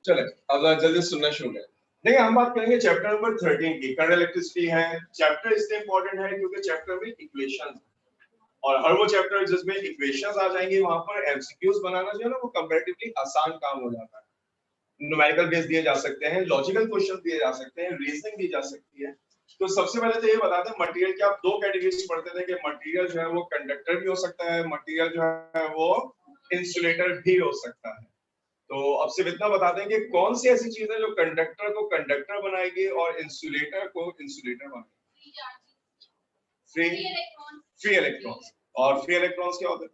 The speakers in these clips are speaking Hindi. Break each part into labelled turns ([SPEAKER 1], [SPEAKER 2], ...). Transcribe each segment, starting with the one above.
[SPEAKER 1] चले अब जल्दी सुनना शुरू करें। देखिए हम बात करेंगे चैप्टर नंबर 13 की, करंट इलेक्ट्रिसिटी है। चैप्टर इसलिए इंपॉर्टेंट है क्योंकि चैप्टर में इक्वेशंस, और हर वो चैप्टर जिसमें इक्वेशंस आ जाएंगे वहां पर एमसीक्यूज बनाना जो है ना वो कंपैरेटिवली आसान काम हो जाता है। न्यूमेरिकल बेस दिए जा सकते हैं, लॉजिकल क्वेश्चन दिए जा सकते हैं, रीजनिंग दी जा सकती है। तो सबसे पहले तो ये बता दें मटेरियल के आप दो कैटेगरीज पढ़ते थे कि मटेरियल जो है वो कंडक्टर भी हो सकता है, मटेरियल जो है वो इंसुलेटर भी हो सकता है। तो अब सिर्फ इतना बता दें कि कौन सी ऐसी चीज है जो कंडक्टर को कंडक्टर बनाएगी और इंसुलेटर को इंसुलेटर बनाएगी। Free free electrons. और फ्री इलेक्ट्रॉन्स क्या होते हैं?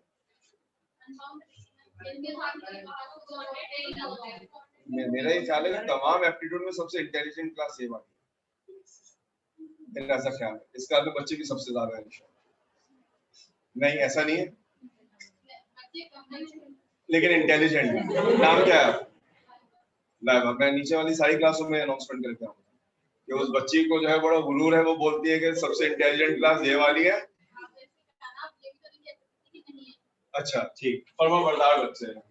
[SPEAKER 1] मेरा ये ख्याल है कि तमाम एप्टीट्यूड में सबसे इंटेलिजेंट क्लास ये वाली है, मेरा ऐसा ख्याल है। इस क्लास में बच्चे भी सबसे ज्यादा है। नहीं ऐसा नहीं है, लेकिन इंटेलिजेंट है। नाम क्या है? लाइव। मैं नीचे वाली सारी क्लासों में अनाउंसमेंट करके आऊंगा कि उस बच्ची को जो है बड़ा गुरूर है, वो बोलती है कि सबसे इंटेलिजेंट क्लास ये वाली है। अच्छा ठीक, फर्माबरदार बच्चे हैं,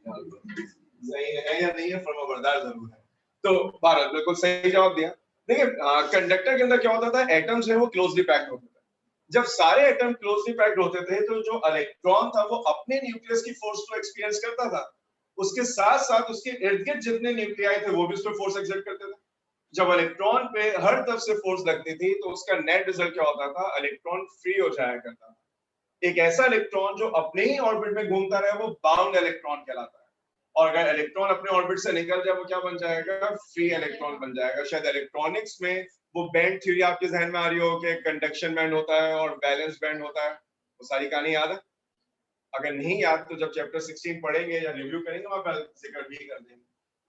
[SPEAKER 1] सही है या नहीं है? फर्माबरदार जरूर है। तो भारत बिल्कुल सही जवाब दिया। देखिए कंडक्टर के अंदर क्या होता था, एटम्स है वो क्लोजली पैक्ड होते थे। जब सारे एटम क्लोजली पैक्ड होते थे तो जो इलेक्ट्रॉन था वो अपने न्यूक्लियस की फोर्स को एक्सपीरियंस करता था, उसके साथ साथ उसके इर्द गिर्द जितने न्यूक्लियाई थे वो भी उस पर फोर्स एक्सर्ट करते थे। जब इलेक्ट्रॉन पे हर तरफ से फोर्स लगती थी तो उसका नेट रिजल्ट क्या होता था, इलेक्ट्रॉन फ्री हो जाया करता था। एक ऐसा इलेक्ट्रॉन जो अपने ही ऑर्बिट में घूमता रहे वो बाउंड इलेक्ट्रॉन कहलाता है। और अगर इलेक्ट्रॉन अपने ऑर्बिट से निकल जाए वो क्या बन जाएगा, फ्री इलेक्ट्रॉन बन जाएगा। शायद इलेक्ट्रॉनिक्स में वो बैंड थ्योरी आपके जहन में आ रही हो कि कंडक्शन बैंड होता है और बैलेंस बैंड होता है, वो सारी कहानी याद है? अगर नहीं याद तो जब चैप्टर 16 पढ़ेंगे या रिव्यू करेंगे वहां पर जिक्र भी कर देंगे।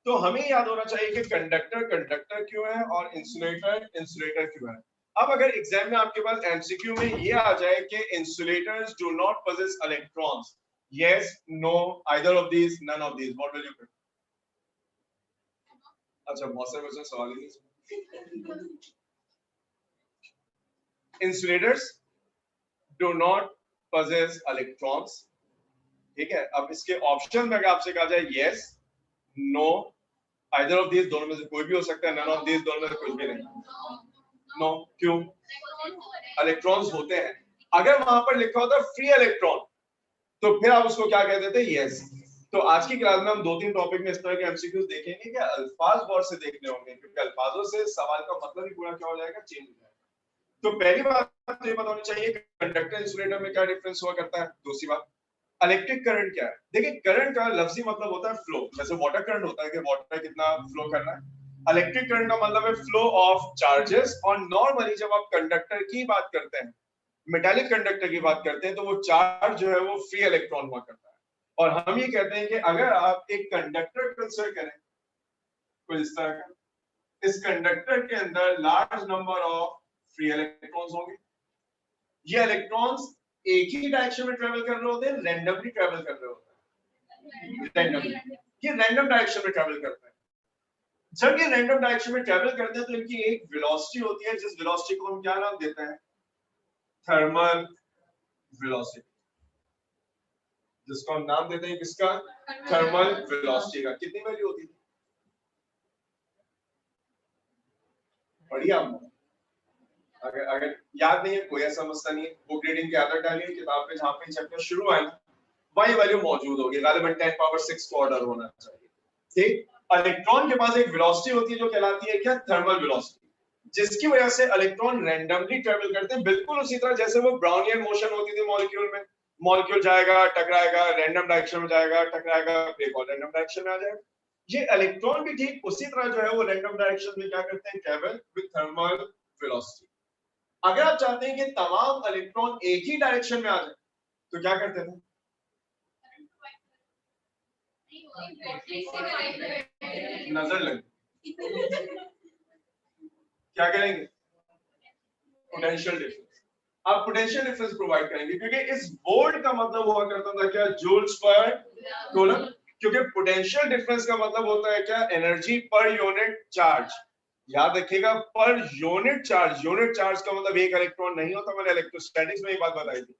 [SPEAKER 1] तो हमें याद होना चाहिए कि कंडक्टर कंडक्टर क्यों है और इंसुलेटर इंसुलेटर क्यों है। अब अगर एग्जाम में आपके पास एमसीक्यू में ये आ जाए कि insulators do not possess electrons, yes, no, either of these, none of these, what will you pick? अच्छा बहुत सारे बच्चे सवाल ही नहीं। Insulators do not possess electrons, ठीक है। अब इसके ऑप्शन में अगर आपसे कहा जाए yes, no, either of these, दोनों में से कोई भी हो सकता है, none of these, दोनों में से कुछ भी नहीं। नो, क्यों? इलेक्ट्रॉन्स होते हैं। अगर वहां पर लिखा होता फ्री इलेक्ट्रॉन तो फिर आप उसको क्या कहते थे, यस। तो आज की क्लास में हम दो तीन टॉपिक में इस तरह के एमसीक्यूज देखेंगे कि अल्फाज गौर से देखने होंगे, क्योंकि अल्फाजों से सवाल का मतलब ही पूरा क्या हो जाएगा, चेंज हो जाएगा। तो पहली बात तो ये पता होनी चाहिए कि कंडक्टर इंसुलेटर में क्या डिफरेंस हुआ करता है। दूसरी बात, इलेक्ट्रिक करंट क्या है। देखिए करंट का लफ्जी मतलब होता है फ्लो, जैसे वाटर करंट होता है कि वाटर कितना फ्लो करना है। इलेक्ट्रिक करंट का मतलब है फ्लो ऑफ चार्जेस। और नॉर्मली जब आप कंडक्टर की बात करते हैं, मेटालिक कंडक्टर की बात करते हैं, तो वो चार्ज जो है वो फ्री इलेक्ट्रॉन हुआ करता है। और हम ये कहते हैं कि अगर आप एक कंडक्टर कंसीडर करें कुछ इस तरह का, इस कंडक्टर के अंदर large number of free electrons होंगे। ये इलेक्ट्रॉन्स एक ही डायरेक्शन में ट्रेवल कर रहे होते हैं, रैंडमली ट्रेवल कर रहे होते हैं। रैंडमली ये रैंडम डायरेक्शन में ट्रेवल करते हैं। जब ये रैंडम डायरेक्शन में ट्रेवल करते हैं तो इनकी एक वेलोसिटी होती है, जिस वेलोसिटी को हम क्या नाम देते हैं, थर्मल वेलोसिटी, जिसको हम नाम देते हैं किसका, थर्मल वेलोसिटी का। कितनी वैल्यू होती है? बढ़िया। अगर अगर याद नहीं है कोई ऐसा मसला नहीं है, बुक रीडिंग की आदत डालिए, किताब पे जहां पे चैप्टर शुरू है ना वही वैल्यू मौजूद होगी, गालिबन 10 पावर 6 को ऑर्डर होना चाहिए। ठीक, इलेक्ट्रॉन के पास एक वेलोसिटी होती है जो कहलाती है क्या, थर्मल वेलोसिटी, जिसकी वजह से इलेक्ट्रॉन रैंडमली ट्रेवल करते हैं, बिल्कुल उसी तरह जैसे वो ब्राउनियन मोशन होती थी मॉलिक्यूल में। मॉलिक्यूल जाएगा, टकराएगा, रैंडम डायरेक्शन में जाएगा, टकराएगा, फिर एक और रैंडम डायरेक्शन में आ जाएगा। ये इलेक्ट्रॉन भी ठीक उसी तरह जो है वो रैंडम डायरेक्शन में क्या करते हैं, ट्रेवल विद थर्मल वेलोसिटी। अगर आप चाहते हैं कि तमाम इलेक्ट्रॉन एक ही डायरेक्शन में आ जाए तो क्या करते थे, नजर लगी, क्या करेंगे, पोटेंशियल डिफरेंस। आप पोटेंशियल डिफरेंस प्रोवाइड करेंगे, क्योंकि इस वोल्ट का मतलब हुआ करता था क्या, जूल्स पर कूलम। क्योंकि पोटेंशियल डिफरेंस का मतलब होता है क्या, एनर्जी पर यूनिट चार्ज। याद रखिएगा, per unit charge, unit charge का मतलब एक इलेक्ट्रॉन नहीं होता। मैंने इलेक्ट्रोस्टैटिक्स में ये बात बताई थी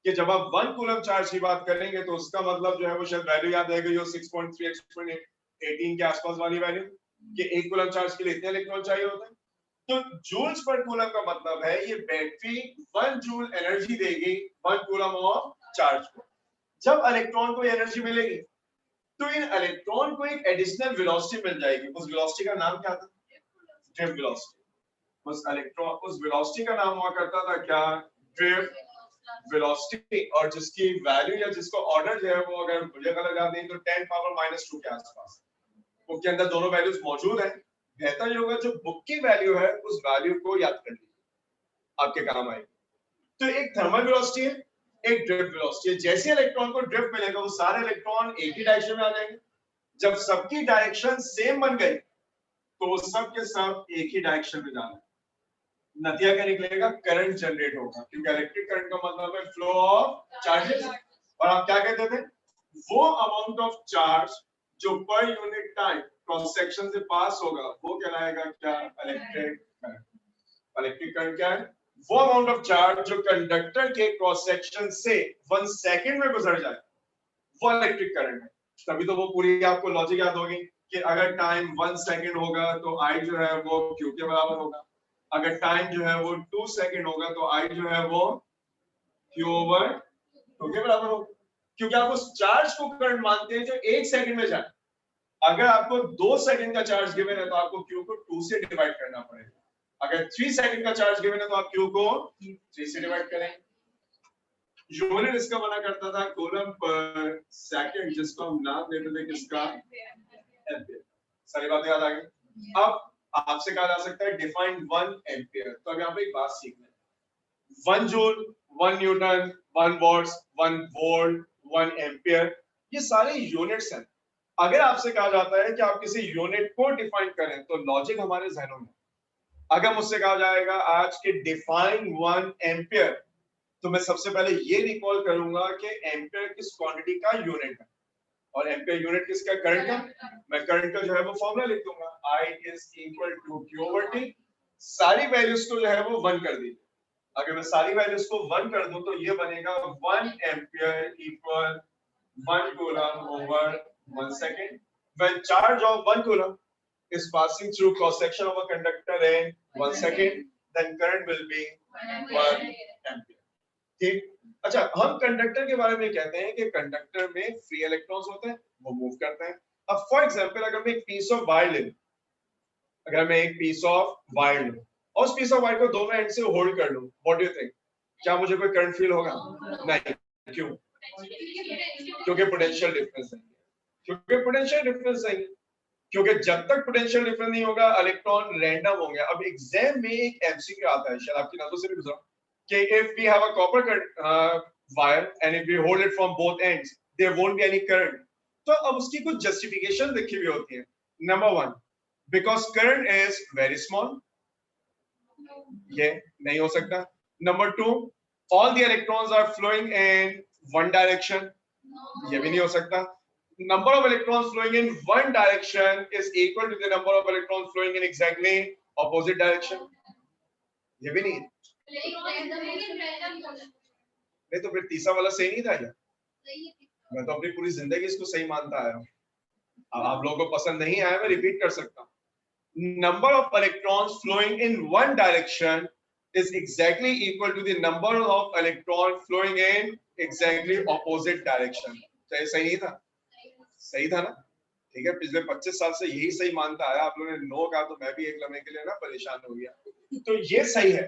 [SPEAKER 1] कि जब आप 1 कूलम चार्ज की बात करेंगे तो उसका मतलब जो है वो शायद वैल्यू याद रहेगी, 6.3 6.8, 18 के आसपास वाली वैल्यू कि 1 कूलम चार्ज के लिए इतने इलेक्ट्रॉन चाहिए होते हैं। तो जूल्स पर कूलम का मतलब है ये बैटरी 1 जूल एनर्जी देगी 1 कूलम ऑफ चार्ज को। जब इलेक्ट्रॉन को एनर्जी मिलेगी तो इन इलेक्ट्रॉन को एक एडिशनल वेलोसिटी मिल जाएगी। उस वेलोसिटी का नाम क्या था? Drift velocity. उस वेलोसिटी का नाम हुआ करता था क्या? Drift velocity. और जिसकी वैल्यू या जिसको ऑर्डर जो है वो अगर मुझे गलत याद नहीं तो 10 पावर -2 के आसपास बुक के अंदर दोनों वैल्यूज मौजूद हैं। बेहतर ये होगा जो बुक की वैल्यू है उस वैल्यू को याद कर लीजिए, आपके काम आएगी। तो एक थर्मल वेलोसिटी है, एक ड्रिफ्ट वेलोसिटी है। जैसे इलेक्ट्रॉन को ड्रिफ्ट मिलेगा वो सारे इलेक्ट्रॉन एक ही डायरेक्शन में आ जाएंगे। जब सबकी डायरेक्शन सेम बन गई तो वो सब के सब एक ही डायरेक्शन में जाना है। नतीजा क्या निकलेगा? करंट जनरेट होगा, क्योंकि इलेक्ट्रिक करंट का मतलब है फ्लो ऑफ चार्जेस। और आप क्या कहते थे? वो अमाउंट ऑफ चार्ज जो per unit time cross section से पास होगा वो कहलाएगा क्या? Electric current. इलेक्ट्रिक करंट क्या है? वो अमाउंट ऑफ चार्ज जो कंडक्टर के क्रॉस सेक्शन से 1 सेकंड में गुजर जाए वो इलेक्ट्रिक करंट है। तभी तो वो पूरी आपको लॉजिक याद होगी कि अगर टाइम 1 सेकंड होगा तो आई जो है वो क्यू के बराबर होगा। अगर टाइम जो है वो 2 सेकंड होगा तो आई जो है वो क्यू ओवर 2 के बराबर होगा। क्योंकि आप उस चार्ज को करंट मानते हैं जो 1 सेकंड में जाए। अगर आपको 2 सेकंड का चार्ज गिवन है तो आपको क्यू को 2 से डिवाइड करना पड़ेगा। अगर 3 सेकंड का चार्ज गिवन है तो आप क्यू को 3 से डिवाइड करें। यूनिट इसका बना करता था कूलम पर सेकंड, जिसको हम नाम देते थे किसका? एम्पियर। सारी बातें याद आ गई। अब आपसे कहा जा सकता है डिफाइन 1 एम्पियर। तो अब यहाँ पे एक बात सीखना है। 1 joule, 1 newton, 1 watts, 1 volt, 1 ampere, ये सारे यूनिट्स हैं। अगर आपसे कहा जाता है कि आप किसी यूनिट को डिफाइन करें तो लॉजिक हमारे जहनों में, अगर मुझसे कहा जाएगा आज के डिफाइन 1 एम्पियर तो मैं सबसे पहले ये रिकॉल करूंगा कि एम्पियर किस क्वांटिटी का यूनिट है और एम्पियर यूनिट किसका? करंट का। मैं करंट का जो है वो फॉर्मूला लिख दूंगा, I is equal to Q over T। सारी वैल्यूज को जो है वो 1 कर दीजिए। अगर मैं सारी वैल्यूज को 1 कर दूं तो ये बनेगा 1 ampere equal 1 coulomb over 1 second. When charge of 1 coulomb is passing through cross section of a conductor in 1 second, then current will be 1 ampere। ठीक। अच्छा, हम कंडक्टर के बारे में कहते हैं कि कंडक्टर में फ्री इलेक्ट्रॉन्स होते हैं, वो मूव करते हैं। अब फॉर एग्जांपल अगर मैं एक पीस ऑफ वायर ले लूं, अगर मैं एक पीस ऑफ वायर लूं और उस पीस ऑफ वायर को दोनों एंड से होल्ड कर लूं, व्हाट डू यू थिंक? क्या मुझे कोई करंट फील होगा? नहीं। क्यों? क्योंकि पोटेंशियल डिफरेंस है। क्योंकि पोटेंशियल डिफरेंस है। क्योंकि जब तक पोटेंशियल डिफरेंस नहीं होगा इलेक्ट्रॉन रैंडम होंगे। अब एग्जाम में एक एमसीक्यू आता है, शायद आपकी नजरों से भी गुजरा, कि if we have a copper wire and if we hold it from both ends there won't be any current। तो अब उसकी कुछ जस्टिफिकेशन लिखी हुई होती है। Number 1, because current is very small, ये नहीं हो सकता। Number 2, all the electrons are flowing in one direction, ये भी नहीं हो सकता। number of electrons flowing in one direction is equal to the number of electrons flowing in exactly opposite direction, ये भी नहीं। नहीं तो फिर तीसरा वाला सही नहीं था क्या? मैं तो अपनी पूरी जिंदगी इसको सही मानता आया हूँ। अब आप लोगों को पसंद नहीं आया, मैं रिपीट कर सकता हूँ। Number of electrons flowing in one direction is exactly equal to the number of electron flowing in exactly opposite direction. तो सही नहीं था? सही था ना? ठीक है, पिछले 25 साल से यही सही मानता आया। आप लोगों ने नो कहा तो मैं भी एक लम्हे के लिए ना परेशान हो गया। तो ये सही है,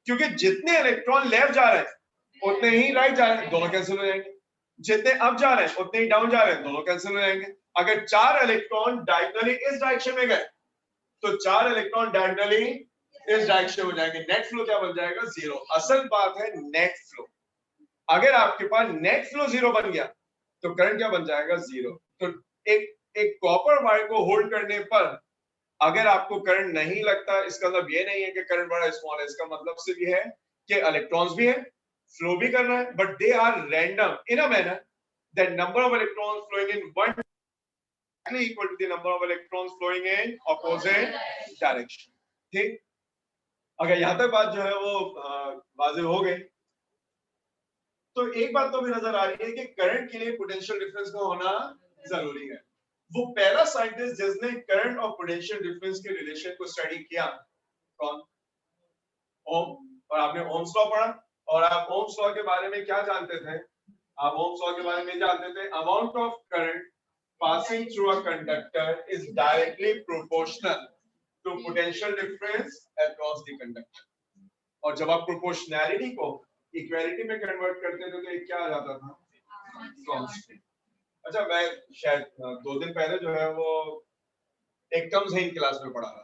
[SPEAKER 1] क्योंकि जितने इलेक्ट्रॉन लेफ्ट जा रहे हैं उतने ही राइट जा रहे हैं, दोनों कैंसिल हो जाएंगे। जितने अप जा रहे हैं उतने ही डाउन जा रहे हैं, दोनों कैंसिल हो जाएंगे। अगर 4 इलेक्ट्रॉन डायगोनली इस डायरेक्शन में गए तो 4 इलेक्ट्रॉन डायगोनली इस डायरेक्शन में जाएंगे। नेट फ्लो क्या बन जाएगा? 0। असल बात है नेट फ्लो। अगर आपके पास नेट फ्लो 0 बन गया तो करंट क्या बन जाएगा? 0। तो एक कॉपर वायर को होल्ड करने पर अगर आपको करंट नहीं लगता, इसका मतलब ये नहीं है कि करंट बड़ा स्मॉल है। इसका मतलब सिर्फ ये है कि इलेक्ट्रॉन्स भी हैं, फ्लो भी कर रहा है, but they are random in a manner that number of electrons flowing in one exactly equal to the number of electrons flowing in opposite direction। ठीक, अगर यहां तक बात जो है वो वाज़ेह हो गई तो एक बात तो भी नजर आ रही है कि करंट के लिए पोटेंशियल डिफरेंस का होना जरूरी है। वो पहला साइंटिस्ट जिसने करंट और पोटेंशियल डिफरेंस के रिलेशन को स्टडी किया कौन? ओम। और आपने ओम्स लॉ पढ़ा, और आप ओम्स लॉ के बारे में क्या जानते थे? आप ओम्स लॉ के बारे में जानते थे amount of current passing through a conductor is directly proportional to potential difference across the conductor. और जब आप प्रोपोर्शनैलिटी को इक्वालिटी में कन्वर्ट करते थे तो ये क्या आ जाता था? कांस्टेंट। अच्छा, मैं शायद 2 दिन पहले जो है वो एक टर्म्स है इन क्लास में पढ़ा रहा,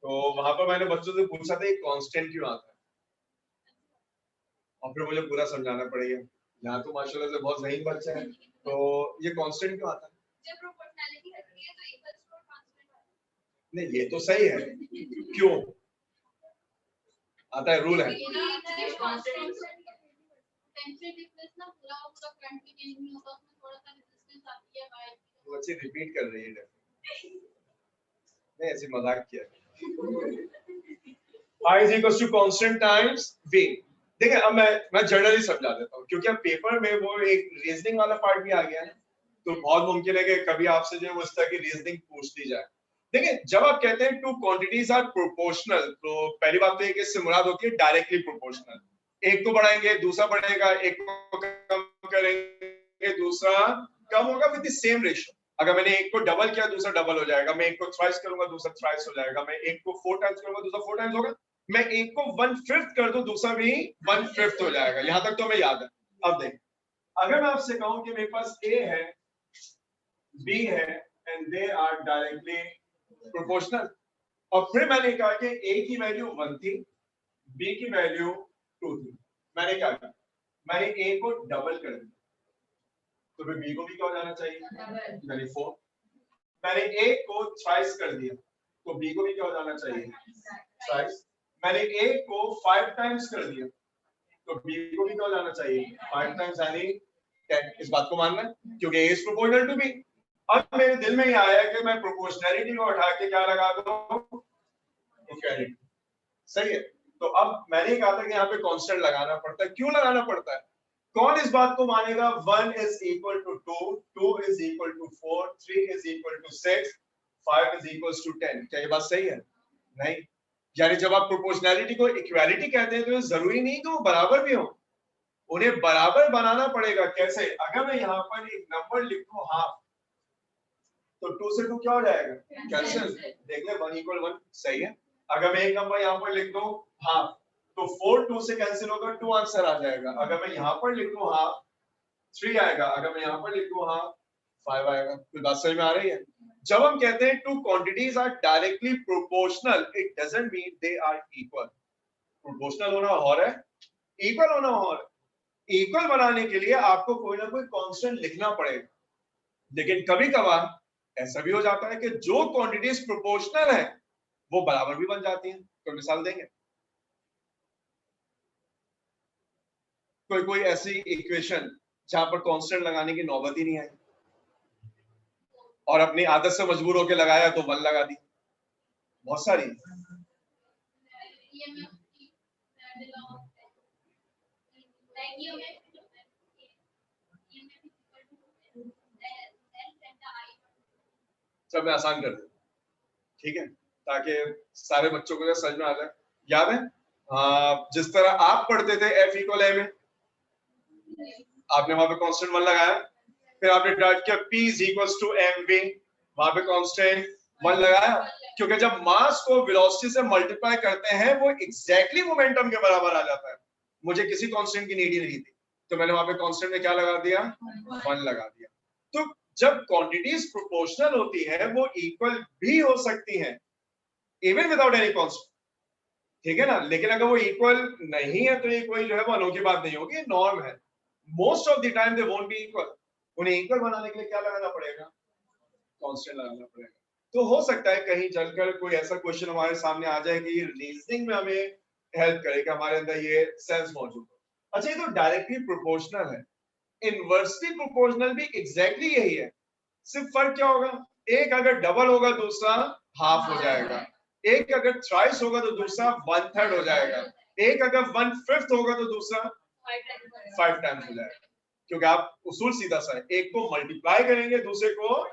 [SPEAKER 1] तो वहां पर मैंने बच्चों से पूछा था ये कांस्टेंट क्यों आता है, और फिर मुझे पूरा समझाना पड़ेगा। यहाँ तो माशाल्लाह से बहुत ज़हीन बच्चे हैं, तो ये कांस्टेंट क्यों आता है?
[SPEAKER 2] जब प्रोपोर्शनैलिटी होती है तो इक्वल्स टू कांस्टेंट आता है।
[SPEAKER 1] नहीं, ये तो सही है, क्यों आता है? रूल है।
[SPEAKER 2] पोटेंशियल डिफरेंस ना पूरा करंट भी चेंज नहीं होगा, उसमें थोड़ा सा रेजिस्टेंस आती है वायर की।
[SPEAKER 1] वो अच्छी रिपीट कर रही है, नहीं ऐसे मजाक किया। I is equals to constant times V। देखिए अब मैं जनरली समझा देता हूँ, क्योंकि अब पेपर में वो एक रीजनिंग वाला पार्ट भी आ गया है, तो बहुत मुमकिन है कि कभी आपसे जो है उस तरह की रीजनिंग पूछ ली जाए। देखिए जब आप कहते हैं टू क्वांटिटीज आर प्रोपोर्शनल, तो पहली बात तो ये कि इससे मुराद होती है डायरेक्टली प्रोपोर्शनल। एक को बढ़ाएंगे दूसरा बढ़ेगा, एक को कम करेंगे दूसरा कम होगा विद द सेम रेशियो। अगर मैंने एक को डबल किया दूसरा डबल हो जाएगा, मैं एक को थ्राइस करूंगा दूसरा थ्राइस हो जाएगा, मैं एक को 4 टाइम्स करूंगा दूसरा 4 टाइम्स होगा, मैं एक को 1/5 कर दूं दूसरा भी 1/5 हो जाएगा। यहां तक तो मैं याद है। अब देख, अगर मैं आपसे कहूं कि मेरे पास A है, B है and they are directly proportional, और फिर मैंने कहा कि A की वैल्यू 1 थी, B की वैल्यू 2 थी, मैंने क्या किया? मैंने A को डबल कर दिया, तो फिर B को भी क्या हो जाना चाहिए? यानी 4। मैंने A को थ्राइस कर दिया, तो B को भी क्या हो जाना चाहिए? थ्राइस। मैंने A को 5 टाइम्स कर दिया, तो B को भी क्या हो जाना चाहिए? 5 टाइम्स यानी 10। इस बात को मानना है, क्योंकि A is proportional to B। अब मेरे दिल में ये आया कि मैं प्रोपोर्शनैलिटी को उठा के क्या लगा दूं? इक्वालिटी। सही है। तो अब मैंने कहा था कि यहाँ पे कांस्टेंट लगाना पड़ता है। क्यों लगाना पड़ता है? कौन इस बात को मानेगा 1 is equal to 2, 2 is equal to 4, 3 is equal to 6, 5 is equals to 10? क्या ये बात सही है? नहीं। यानी जब आप प्रोपोर्शनैलिटी को इक्वालिटी कहते हैं तो जरूरी नहीं कि वो बराबर भी हो, उन्हें बराबर बनाना पड़ेगा। कैसे? अगर मैं यहाँ पर एक नंबर लिख दूं हाफ, तो 2 से 2 क्या हो जाएगा? कैंसिल। देख ले 1 = 1, सही है। अगर मैं एक नंबर यहाँ पर लिख दूं हाफ, तो 4 2 से कैंसिल होगा, 2 आंसर आ जाएगा। अगर मैं यहाँ पर लिख दूं हाफ, 3 आएगा। अगर मैं यहाँ पर लिख दूं हाफ, 5 आएगा। कोई बात समझ में आ रही है? जब हम कहते हैं two quantities are directly proportional, it doesn't mean they are equal. Proportional होना और है, इक्वल होना और है। इक्वल बनाने के लिए आपको कोई ना कोई कांस्टेंट लिखना पड़ेगा, लेकिन कभी कभार ऐसा भी हो जाता है कि जो क्वांटिटीज प्रोपोर्शनल है वो बराबर भी बन जाती हैं। कोई मिसाल देंगे? कोई ऐसी इक्वेशन जहां पर कांस्टेंट लगाने की नौबत ही नहीं आई, और अपनी आदत से मजबूर होकर लगाया तो 1 लगा दी। बहुत सारी। सब मैं आसान कर दूं, ठीक है, ताकि सारे बच्चों को समझ में आ जाए। याद है जिस तरह आप पढ़ते थे F = M, आपने वहां पे कांस्टेंट 1 लगाया, फिर आपने डॉट किया P = mv, वहां पे कांस्टेंट 1 लगाया, क्योंकि जब मास को वेलोसिटी से मल्टीप्लाई करते हैं वो एग्जैक्टली मोमेंटम के बराबर आ जाता है। मुझे किसी कांस्टेंट की नीड ही नहीं थी, तो मैंने वहां पे कांस्टेंट में क्या लगा दिया? 1 लगा दिया। तो जब क्वांटिटीज प्रोपोर्शनल होती है वो इक्वल भी हो सकती हैं इवन विदाउट एनी कांस्टेंट, ठीक है ना। लेकिन अगर वो इक्वल नहीं है तो ये कोई जो है वो अनोखी बात नहीं होगी, नॉर्म है। Most of the time they won't be equal. उन्हें इक्वल बनाने के लिए क्या लगाना पड़ेगा? कांस्टेंट लगाना पड़ेगा। तो हो सकता है कहीं चलकर कोई ऐसा क्वेश्चन हमारे सामने आ जाए कि रीजनिंग में हमें हेल्प करे, कि हमारे अंदर ये सेंस मौजूद हो। अच्छा, ये तो डायरेक्टली प्रोपोर्शनल है। इनवर्सली प्रोपोर्शनल भी एग्जैक्टली यही है, सिर्फ फर्क क्या होगा? एक अगर डबल होगा दूसरा हाफ हो जाएगा, एक अगर थ्राइस होगा तो दूसरा 1/3 हो जाएगा, एक अगर 1/5 होगा तो दूसरा 5 टाइम्स हो जाएगा। क्योंकि आप उसूल सीधा सा है, एक को मल्टीप्लाई करेंगे, दूसरे को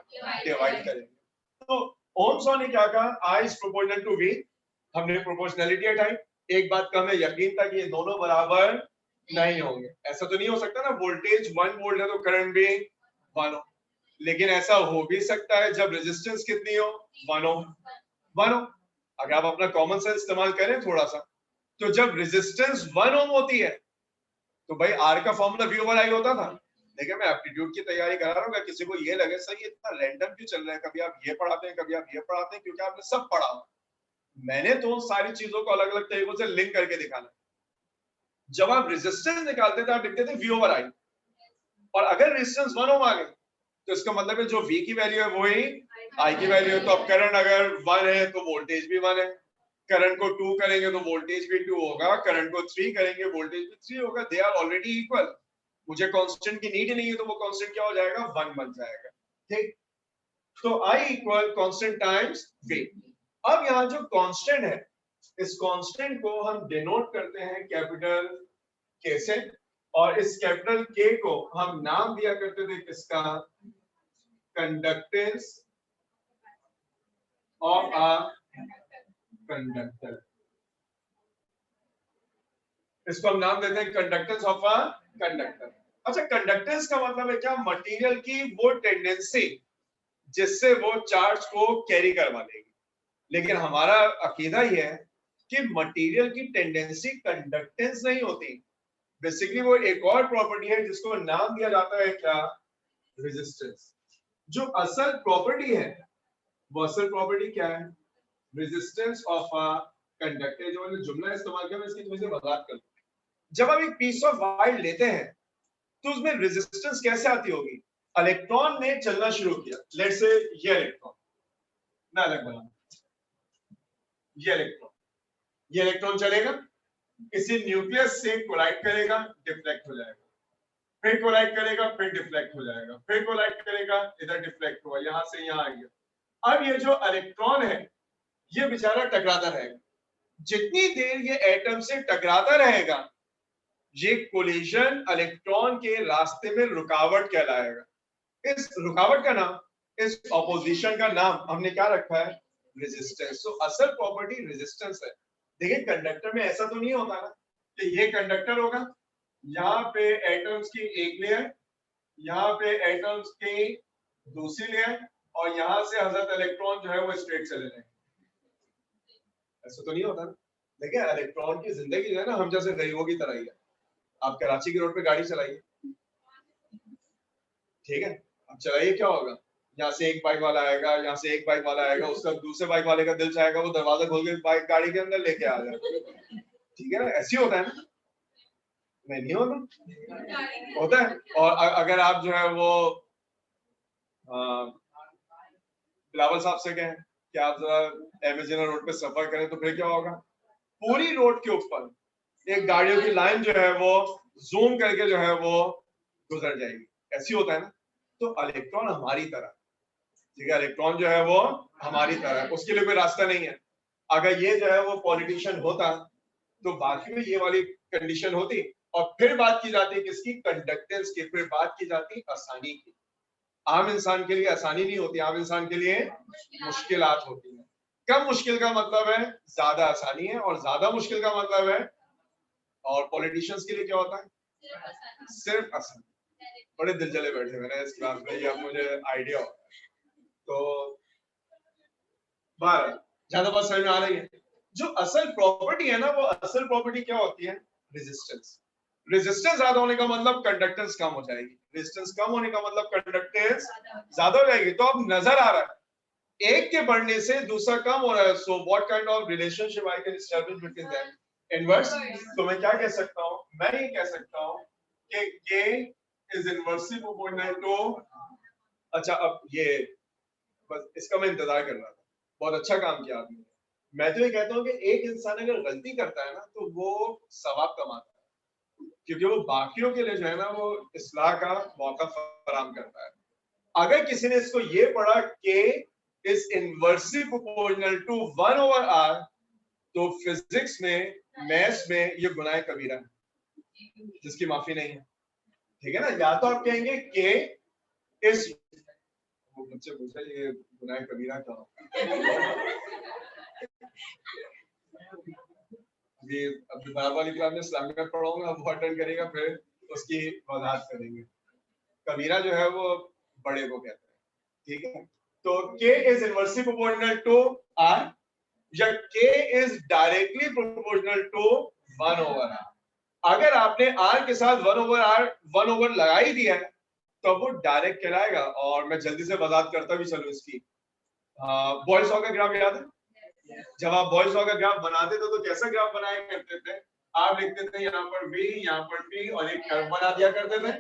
[SPEAKER 1] डिवाइड करेंगे। तो ओम्स लॉ ने क्या कहा, I is proportional to V, हमने प्रोपोर्शनलिटी हटाई। एक बात का हमें यकीन था कि ये दोनों बराबर नहीं होंगे। ऐसा तो नहीं हो सकता ना, वोल्टेज 1 वोल्ट है तो करंट भी 1 हो, लेकिन ऐसा हो भी सकता है जब रेजिस्टेंस कितनी हो, 1 हो। अगर आप अपना कॉमन सेंस इस्तेमाल करें थोड़ा सा, तो जब रेजिस्टेंस 1 ओम होती है तो भाई आर का फॉर्मूला V ओवर I होता था। देखिए मैं एप्टीट्यूड की तैयारी करा रहा हूँ, किसी को ये लगे सर ये इतना रैंडम क्यों चल रहा है, कभी आप ये पढ़ाते हैं कभी आप ये पढ़ाते हैं, क्योंकि आपने सब पढ़ा। मैंने तो सारी चीजों को अलग अलग तरीकों से लिंक करके दिखाना। जब आप रेजिस्टेंस निकालते थे आप लिखते थे V ओवर I, और अगर रेजिस्टेंस 1 ओम आ गई तो इसका मतलब है जो V की वैल्यू है वही I की वैल्यू है। तो अब करंट अगर 1 है तो वोल्टेज भी 1 है, करंट को 2 करेंगे तो वोल्टेज भी 2 होगा, करंट को 3 करेंगे वोल्टेज भी 3 होगा। दे आर ऑलरेडी इक्वल, मुझे कांस्टेंट की नीड ही नहीं है, तो वो कांस्टेंट क्या हो जाएगा, 1 बन जाएगा। ठीक, तो I equal constant times V। अब यहाँ जो कांस्टेंट है, इस कांस्टेंट को हम डिनोट करते हैं कैपिटल K से, और इस कैपिटल K को हम नाम दिया करते थे किसका, कंडक्टेंस ऑफ अ कंडक्टर। इसको हम नाम देते हैं कंडक्टेंस ऑफ अ कंडक्टर। अच्छा, कंडक्टेंस का मतलब है क्या, मटेरियल की वो टेंडेंसी जिससे वो चार्ज को कैरी करवा लेगी। लेकिन हमारा अकीदा ये है कि मटेरियल की टेंडेंसी कंडक्टेंस नहीं होती, बेसिकली वो एक और प्रॉपर्टी है जिसको नाम दिया जाता है क्या, रेजिस्टेंस। जो असल प्रॉपर्टी है, वो असल प्रॉपर्टी क्या है, रेजिस्टेंस ऑफ अ कंडक्टर। जो मैंने जुमला इस्तेमाल किया मैं इसकी थोड़ी सी वजाहत करूं। जब आप एक पीस ऑफ वायर लेते हैं तो उसमें रेजिस्टेंस कैसे आती होगी, इलेक्ट्रॉन ने चलना शुरू किया, लेट्स से ये इलेक्ट्रॉन, मैं अलग बना, ये इलेक्ट्रॉन चलेगा, किसी न्यूक्लियस से कोलाइड करेगा, डिफ्लेक्ट हो जाएगा, फिर कोलाइड करेगा, फिर डिफ्लेक्ट हो जाएगा, फिर कोलाइड करेगा, इधर डिफ्लेक्ट हुआ, यहां से यहां आ गया। अब ये जो इलेक्ट्रॉन है ये बेचारा टकराता रहेगा, जितनी देर ये एटम से टकराता रहेगा ये कोलिजन इलेक्ट्रॉन के रास्ते में रुकावट कहलाएगा। इस रुकावट का नाम, इस ऑपोजिशन का नाम हमने क्या रखा है, रेजिस्टेंस। तो असल प्रॉपर्टी रेजिस्टेंस है। देखिए कंडक्टर में ऐसा तो नहीं होता ना कि ये कंडक्टर होगा, यहाँ पे एटम्स की एक लेयर, यहाँ पे एटम्स की दूसरी लेयर, और यहाँ से हजरत इलेक्ट्रॉन जो है वो स्ट्रेट चले जाएंगे। ऐसा तो नहीं होता ना। देखिए इलेक्ट्रॉन की जिंदगी जो है ना हम जैसे गरीबों की तरह ही है। आप कराची की रोड पे गाड़ी चलाइए, ठीक है, अब चलाइए, क्या होगा, यहाँ से एक बाइक वाला आएगा, यहाँ से एक बाइक वाला आएगा, उसका दूसरे बाइक वाले का दिल चाहेगा वो दरवाजा खोल के बाइक गाड़ी के अंदर लेके आ जाए, ठीक है ना, ऐसे होता है ना, नहीं होता, होता है। और अगर आप जो है वो बिलावल साहब से कहें कि आप जरा एमेजन रोड पे सफर करें तो फिर क्या होगा, पूरी रोड के ऊपर एक गाड़ियों की लाइन जो है वो जूम करके जो है वो गुजर जाएगी, ऐसी होता है ना। तो इलेक्ट्रॉन हमारी तरह, ठीक है, इलेक्ट्रॉन जो है वो हमारी तरह है, उसके लिए कोई रास्ता नहीं है। अगर ये जो है वो पॉलिटिशियन होता तो बाकी में ये वाली कंडीशन होती, और फिर बात की जाती किसकी, कंडक्टेंस की, फिर बात की जाती आसानी की। आम इंसान के लिए आसानी नहीं होती, आम इंसान के लिए मुश्किलात होती है। कम मुश्किल का मतलब है ज्यादा आसानी है, और ज्यादा मुश्किल का मतलब है, और पॉलिटिशियंस के लिए क्या होता है, सिर्फ आसानी। बड़े दिल जले बैठे हुए हैं इस क्लास में, ये अब मुझे आइडिया होता है। तो बार ज्यादा बात समझ में आ रही है। जो असल प्रॉपर्टी है ना, वो असल प्रॉपर्टी क्या होती है, रेजिस्टेंस। रेजिस्टेंस ज्यादा होने का मतलब कंडक्टेंस कम हो जाएगी, रेजिस्टेंस कम होने का मतलब कंडक्टेंस ज्यादा हो जाएगी। तो अब नजर आ रहा है एक के बढ़ने से दूसरा कम हो रहा है, so what kind of relationship I can establish between them, inverse. तो मैं क्या कह सकता हूं, मैं ये कह सकता हूं कि K is inversely proportional to, अच्छा अब ये बस इसका मैं इंतजार कर रहा था, बहुत अच्छा काम किया आपने। मैं तो ये कहता हूँ कि एक इंसान अगर गलती करता है ना तो वो सवाब कमाता है, क्योंकि वो बाकियों के लिए जो है ना वो इस्लाह का मौका फराहम करता है। अगर किसी ने इसको ये पढ़ा कि is inversely proportional to 1 over r, तो फिजिक्स में, मैथ्स में ये गुनाह कबीरा है जिसकी माफी नहीं है। ठीक है ना, या तो आप कहेंगे के इज, मुझसे पूछा ये गुनाह कबीरा क्या होगा, अभी अभी बराबर वाली क्लास में इस्लामियत पढ़ाऊंगा, वो अटेंड करेगा, फिर उसकी वजाहत करेंगे। कबीरा जो है वो बड़े को कहते हैं, ठीक है। तो k is inversely proportional to r या k is directly proportional to 1/r। अगर आपने r के साथ 1/r लगा ही दिया है तो वो डायरेक्ट कहलाएगा। और मैं जल्दी से वजाहत करता भी चलूं इसकी। बॉयज लॉ का ग्राफ याद है? जब आप बॉयज लॉ का ग्राफ बनाते थे तो कैसा ग्राफ बनाया करते थे? आप लिखते थे यहाँ पर v, यहाँ पर p और एक कर्व बना दिया करते थे।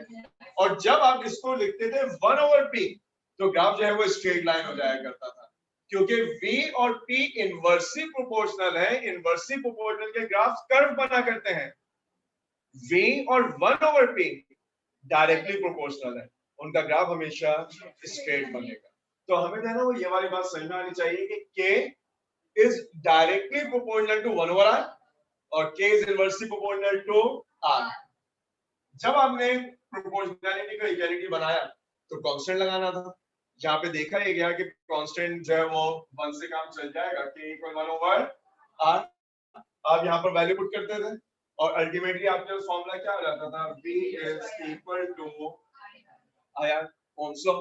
[SPEAKER 1] और जब आप इसको लिखते थे 1/p तो ग्राफ जो है वो स्ट्रेट लाइन हो जाया करता था, क्योंकि v और p इनवर्सली प्रोपोर्शनल है। इनवर्सली प्रोपोर्शनल के ग्राफ कर्व बना करते हैं। v और 1/p डायरेक्टली प्रोपोर्शनल है, उनका ग्राफ हमेशा स्ट्रेट बनेगा। तो हमें जो है ना वो ये वाली बात समझ में आनी चाहिए कि k is directly proportional to 1/r और k is inversely proportional to r। जब आपने प्रोपोर्शनैलिटी का इक्वालिटी बनाया तो कांस्टेंट लगाना था। यहाँ पे देखा ही गया कि कांस्टेंट जो है वो 1 से काम चल जाएगा, k equal 1/r। आप यहाँ पर वैल्यू पुट करते थे और अल्टीमेटली आपके फॉर्मूला क्या आ जाता था? v is equal to आया Ohm's law।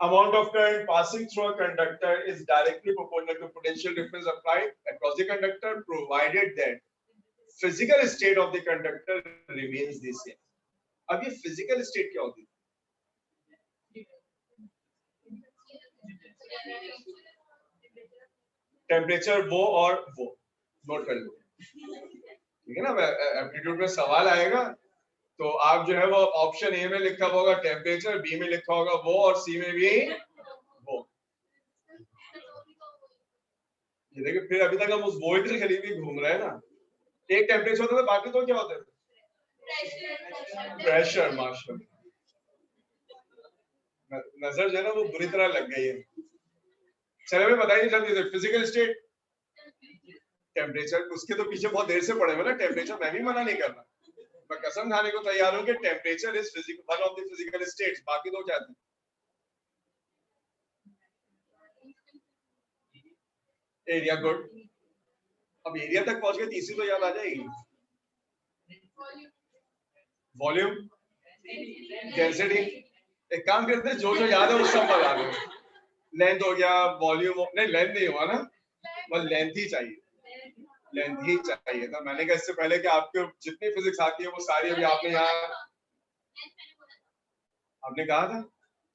[SPEAKER 1] Amount of current passing through a conductor is directly proportional to potential difference applied across the conductor, provided that physical state of the conductor remains the same। अब ये physical state क्या होती है? टेम्परेचर वो और वो नोट कर लो, ठीक है ना। एप्टीट्यूड में सवाल आएगा तो आप जो है वो ऑप्शन ए में लिखा होगा टेम्परेचर, बी में लिखा होगा वो और सी में भी वो। ये देखिए फिर अभी तक हम उस वोल्ट के करीब ही घूम रहे हैं ना। एक टेम्परेचर होता था, बाकी तो क्या होते थे? प्रेशर। माशाल्लाह, नजर जो है ना वो बुरी तरह लग गई है। चलो मैं बताइए जल्दी से, फिजिकल स्टेट टेम्परेचर, उसके तो पीछे बहुत देर से पड़े हुए ना। टेम्परेचर मैं भी मना नहीं कर रहा, मैं कसम खाने को तैयार हूं कि temperature is physical, one of the physical states. बाकी तो क्या थे? Area, good. अब एरिया तक पहुंच गए, तीसरी तो याद आ जाएगी। Volume, density. एक काम करते हैं, जो जो याद है वो सब बता दो। लेंथ हो गया, वॉल्यूम नहीं, लेंथ नहीं हुआ ना, बस लेंथ ही चाहिए, लेंथ ही चाहिए था। मैंने कहा इससे पहले कि आपको जितनी फिजिक्स आती है वो सारी अभी आपने यहाँ आपने कहा था,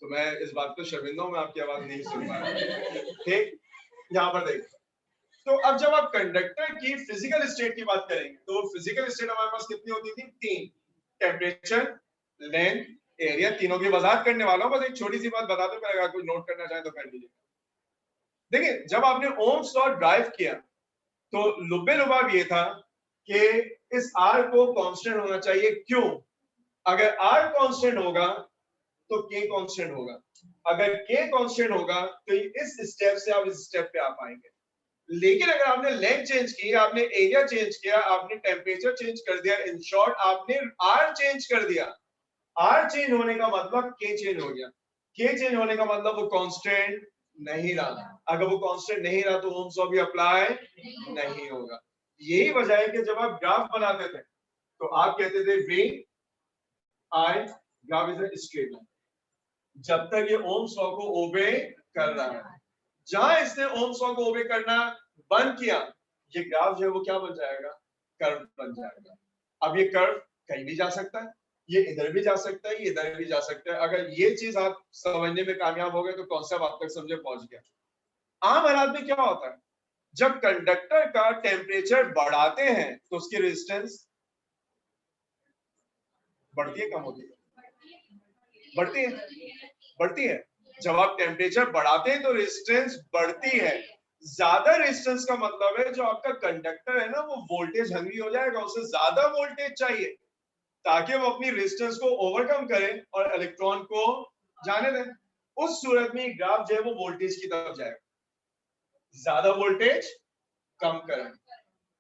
[SPEAKER 1] तो मैं इस बात पे शर्मिंदा हूं, मैं आपकी आवाज नहीं सुन पा रहा। ठीक, यहाँ पर देखिए। तो अब जब आप कंडक्टर की फिजिकल स्टेट की बात करेंगे तो फिजिकल स्टेट हमारे पास कितनी होती थी? 3, टेम्परेचर, लेंथ, एरिया। तीनों की वजाहत करने वाला हूं, बस एक छोटी सी बात बता दो, अगर कोई नोट करना चाहे तो कर लीजिए। देखिए जब आपने ओम्स लॉ ड्राइव किया तो लुब्बे लुबाब ये था कि इस R को कांस्टेंट होना चाहिए। क्यों? अगर R कांस्टेंट होगा तो K कांस्टेंट होगा। अगर K कांस्टेंट होगा तो इस स्टेप से आप इस स्टेप पे आ पाएंगे। लेकिन अगर आपने लेंथ चेंज की, आपने एरिया चेंज किया, आपने टेम्परेचर चेंज कर दिया, इन शॉर्ट आपने R चेंज कर दिया। R चेंज होने का मतलब K चेंज हो गया। K चेंज होने का मतलब वो कांस्टेंट नहीं रहा। अगर वो कांस्टेंट नहीं रहा तो ओम्स लॉ भी अप्लाई नहीं होगा। यही वजह है कि जब आप ग्राफ बनाते थे तो आप कहते थे V I graph is a straight line, जब तक ये ओम्स लॉ को ओबे कर रहा है। जहां इसने ओम्स लॉ को ओबे करना बंद किया, ये ग्राफ जो है वो क्या बन जाएगा? कर्व बन जाएगा। अब ये कर्व कहीं भी जा सकता है, ये इधर भी जा सकता है, ये इधर भी जा सकता है। अगर ये चीज आप समझने में कामयाब हो गए तो कॉन्सेप्ट आप तक समझे पहुंच गया। आम हालात में क्या होता है, जब कंडक्टर का टेम्परेचर बढ़ाते हैं तो उसकी रेजिस्टेंस बढ़ती है, कम होती है? बढ़ती है, बढ़ती है। जब आप टेम्परेचर बढ़ाते हैं तो रेजिस्टेंस बढ़ती है। ज्यादा रेजिस्टेंस का मतलब है जो आपका कंडक्टर है ना वो वोल्टेज हंग्री हो जाएगा, उसे ज्यादा वोल्टेज चाहिए ताकि वो अपनी रेजिस्टेंस को ओवरकम करे और इलेक्ट्रॉन को जाने दे। उस सूरत में ग्राफ जो है वो वोल्टेज की तरफ जाएगा, ज्यादा वोल्टेज कम करंट।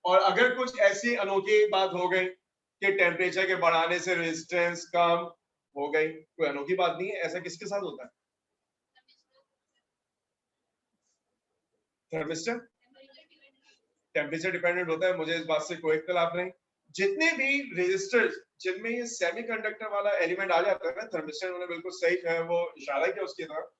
[SPEAKER 1] और अगर कुछ ऐसी अनोखी बात हो गई कि टेम्परेचर के बढ़ाने से रेजिस्टेंस कम हो गई, कोई अनोखी बात नहीं है, ऐसा किसके साथ होता है? थर्मिस्टर टेम्परेचर डिपेंडेंट होता है, मुझे इस बात से कोई इख्तिलाफ नहीं। जितने भी रेजिस्टर्स जिनमें ये सेमीकंडक्टर वाला एलिमेंट आ जाता है ना, थर्मिस्टर उन्होंने बिल्कुल सही है वो इशारा किया उसकी तरफ।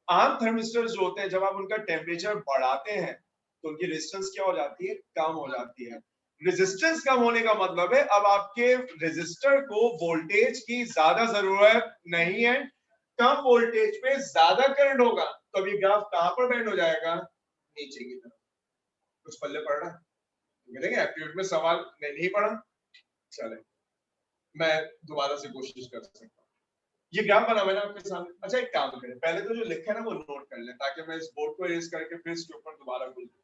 [SPEAKER 1] आम थर्मिस्टर जो होते हैं जब आप उनका टेम्परेचर बढ़ाते हैं तो उनकी रेजिस्टेंस क्या हो जाती है? कम हो जाती है। रेजिस्टेंस कम होने का मतलब है अब आपके रेजिस्टर को वोल्टेज की ज्यादा जरूरत नहीं है, कम वोल्टेज पे ज्यादा करंट होगा, तो अब ये ग्राफ कहां पर बेंड हो जाएगा? नीचे की तरफ। कुछ पल्ले पड़ रहा है? मिलेंगे एप्टीट्यूड में सवाल नहीं पढ़ा, चले मैं दोबारा से कोशिश कर सकता हूँ। ये ग्राफ बना हुआ है ना आपके सामने। अच्छा एक काम करें, पहले तो जो लिखा है ना वो नोट कर लें ताकि मैं इस बोर्ड को इरेज करके फिर इसके ऊपर दोबारा बोल दूं।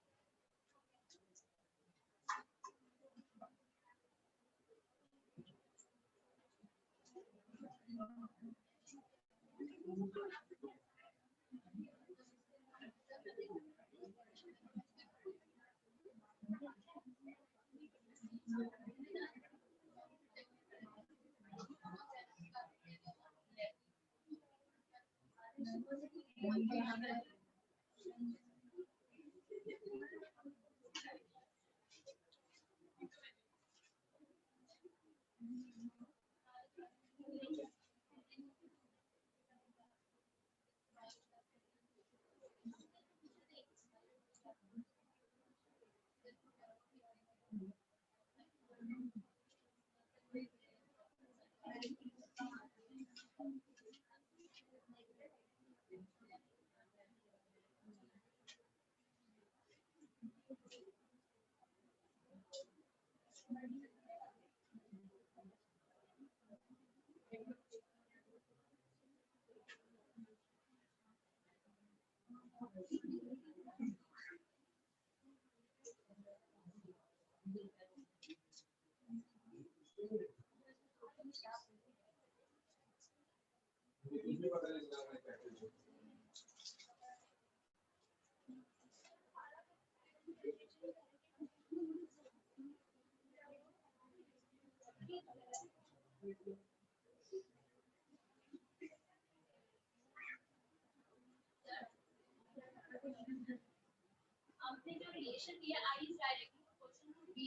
[SPEAKER 2] आपने जो रिलेशन दिया I is directly proportional to B,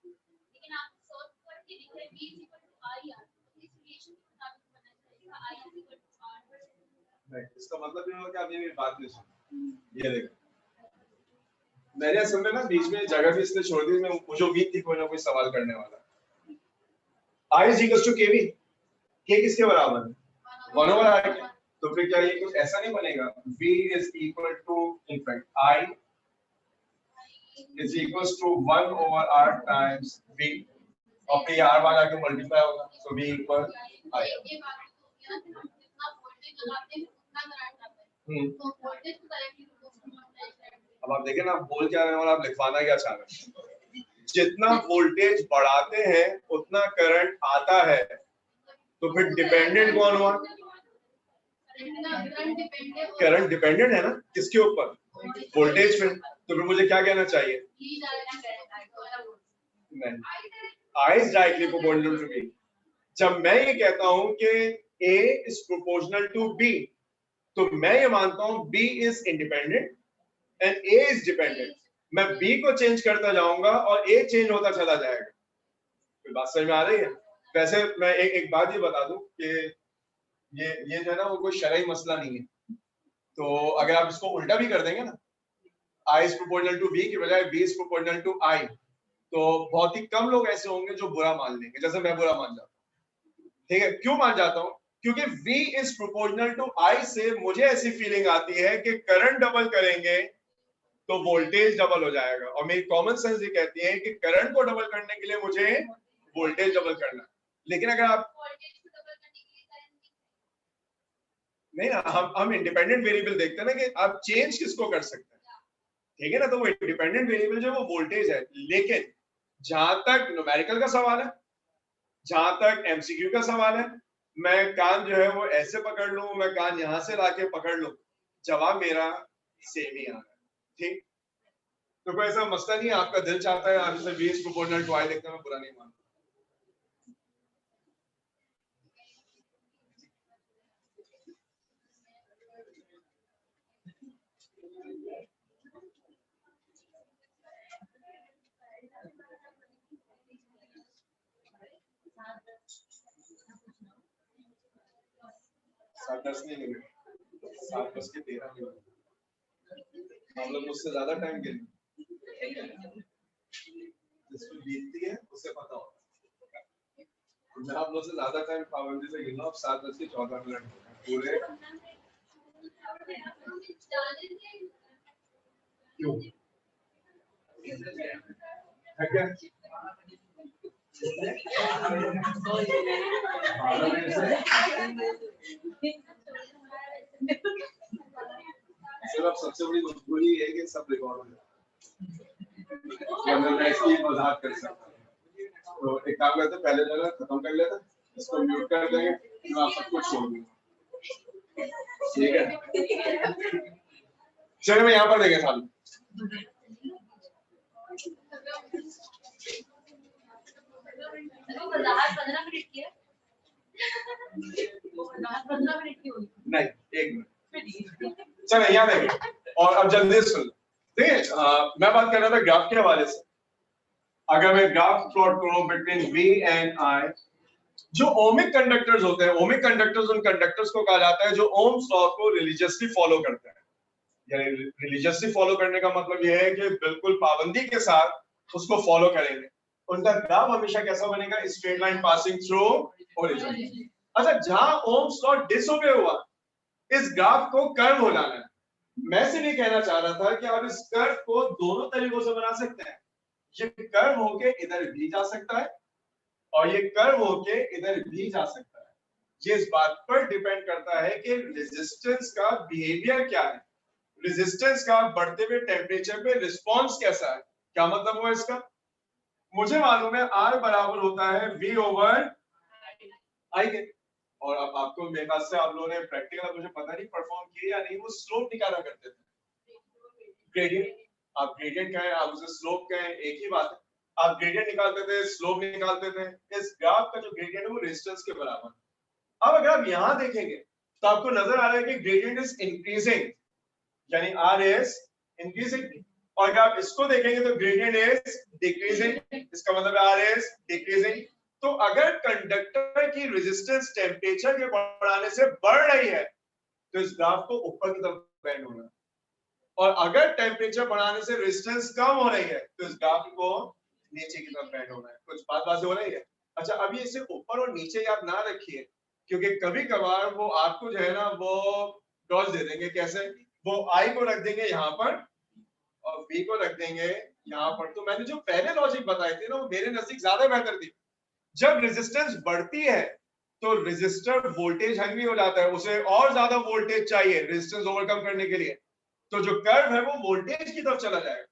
[SPEAKER 2] लेकिन आप सॉल्व करके लिख रहे हैं B is equal to I R, तो इस रिलेशन के मुताबिक बनना चाहिए I is equal to R।
[SPEAKER 1] नहीं, इसका मतलब ये होगा कि आपने मेरी बात नहीं सुनी। ये देखो मैंने असल में ना बीच में जगह भी इसलिए छोड़ दी, मैं मुझे उम्मीद थी कोई ना कोई सवाल करने वाला। I is equal to KB, K किसके बराबर है? 1 over R के। तो फिर क्या ये कुछ ऐसा नहीं बनेगा V is equal to in fact I is equals to 1 over R times V, और फिर R वाला के मल्टीप्लाई होगा, so V equal I।
[SPEAKER 2] ये बात तो कितना वोल्टेज लगाते हैं उतना करंट आता है, तो वोल्टेज को डायरेक्टली प्रोपोर्शनल होता है।
[SPEAKER 1] अब आप देखें ना बोल क्या रहे हैं और आप लिखवाना क्या चाह रहे हैं। जितना वोल्टेज बढ़ाते हैं उतना करंट आता है, तो फिर डिपेंडेंट कौन हुआ? करंट डिपेंडेंट है ना किसके ऊपर? वोल्टेज पे। तो फिर मुझे क्या कहना चाहिए? नहीं, I is directly proportional to B। जब मैं ये कहता हूं कि A is proportional to B, तो मैं ये मानता हूं B is independent and A is dependent। मैं B को चेंज करता जाऊंगा और A चेंज होता चला जाएगा। कोई बात समझ में आ रही है? वैसे मैं एक बात ये बता दूं कि ये जो है ना वो कोई शरई मसला नहीं है, तो अगर आप इसको उल्टा भी कर देंगे ना, I is proportional to B की बजाय B is proportional to I, तो बहुत ही कम लोग ऐसे होंगे जो बुरा मान लेंगे, जैसे मैं बुरा मान जाता हूँ। ठीक है, क्यों मान जाता हूँ? क्योंकि V is proportional to I से मुझे ऐसी फीलिंग आती है कि करंट डबल करेंगे तो वोल्टेज डबल हो जाएगा, और मेरी कॉमन सेंस ये कहती है कि करंट को डबल करने के लिए मुझे वोल्टेज डबल करना। लेकिन अगर आप नहीं ना, हम इंडिपेंडेंट वेरिएबल देखते हैं ना कि आप चेंज किसको कर सकते हैं, ठीक है ना, तो वो इंडिपेंडेंट वेरिएबल जो है वो वोल्टेज है। लेकिन जहां तक न्यूमेरिकल का सवाल है, जहां तक एमसीक्यू का सवाल है, मैं कान जो है वो ऐसे पकड़ लूं, मैं कान यहां से लाके पकड़ लूं, जवाब मेरा सेम ही आ रहा है। ठीक, तो कोई ऐसा मसला नहीं है, आपका दिल चाहता है आप इसे V is proportional to I लिखते हैं, मैं बुरा नहीं मानता। 7:10 नहीं मिले, 7:13 आप लोग मुझसे ज्यादा टाइम गिन, जिसको बीतती है उसे पता होता है। मैं आप लोग से ज्यादा टाइम पाबंदी से गिन रहा हूँ। 7:14 पूरे क्यों है क्या? सिर्फ सबसे बड़ी मजबूरी है कि सब रिकॉर्ड हो जाए, मैं इसकी वजाहत कर सकता हूँ। तो एक काम करते पहले जगह खत्म कर लेते, इसको म्यूट कर देंगे, मैं आप सब कुछ छोड़ दूंगा, ठीक है? चलिए मैं यहाँ पर देंगे साल
[SPEAKER 2] 15 मिनट की है।
[SPEAKER 1] नहीं 1 मिनट। चलो यहाँ देखें और अब जल्दी सुन, देखिए मैं बात कर रहा था ग्राफ के हवाले से। अगर मैं ग्राफ प्लॉट करूं बिटवीन V एंड I, जो ओमिक कंडक्टर्स होते हैं, ओमिक कंडक्टर्स उन कंडक्टर्स को कहा जाता है जो ओम्स लॉ को रिलीजियसली फॉलो करते हैं। यानी रिलीजियसली फॉलो करने का मतलब यह है कि बिल्कुल पाबंदी के साथ उसको फॉलो करेंगे। उनका ग्राफ हमेशा कैसा बनेगा? Straight line passing through origin. अच्छा, जहां ओम्स लॉ डिसओबे हुआ, इस ग्राफ को कर्व हो जाना है। मैं सिर्फ ये कहना चाह रहा था कि आप इस कर्व को दोनों तरीकों से बना सकते हैं। ये कर्व होके इधर भी जा सकता है और ये कर्व होके इधर भी जा सकता है। ये इस बात पर डिपेंड करता है कि रेजिस्टेंस का बिहेवियर क्या है, रेजिस्टेंस का बढ़ते हुए टेम्परेचर पे रिस्पॉन्स कैसा है। क्या मतलब हुआ इसका? मुझे मालूम है R बराबर होता है V ओवर I के, और अब आपको मेरे ख्याल से आप लोगों ने प्रैक्टिकल मुझे पता नहीं परफॉर्म किया या नहीं, वो स्लोप निकाला करते थे, ग्रेडियंट। आप ग्रेडियंट कहें, आप उसे स्लोप कहें, एक ही बात है। आप ग्रेडियंट निकालते थे, स्लोप निकालते थे। इस ग्राफ का जो ग्रेडियंट है वो रेजिस्टेंस के बराबर। अब अगर आप यहां देखेंगे तो आपको नजर आ रहा है कि ग्रेडियंट इज इंक्रीजिंग, यानी R इज इंक्रीजिंग। और अगर आप इसको देखेंगे तो ग्रेडियंट इज डिक्रीजिंग, इसका मतलब R इज डिक्रीजिंग। तो अगर कंडक्टर की रेजिस्टेंस टेम्परेचर के बढ़ाने से बढ़ रही है तो इस ग्राफ को ऊपर की तरफ बेंड होना है, और अगर टेम्परेचर बढ़ाने से रेजिस्टेंस कम हो रही है तो इस ग्राफ को नीचे की तरफ बेंड होना है। कुछ बात वाज़ेह हो रही है? अच्छा, अब ये इसे ऊपर और नीचे याद ना रखिए, क्योंकि कभी कभार वो आपको जो है ना वो डॉज दे देंगे। कैसे? वो I को रख देंगे यहाँ पर और V को रख देंगे यहाँ पर। तो मैंने जो पहले लॉजिक बताई थी ना, वो मेरे नजदीक ज्यादा बेहतर थी। जब रेजिस्टेंस बढ़ती है तो रेजिस्टर वोल्टेज हंग्री हो जाता है, उसे और ज्यादा वोल्टेज चाहिए रेजिस्टेंस ओवरकम करने के लिए। तो जो कर्व है वो वोल्टेज की तरफ चला जाएगा,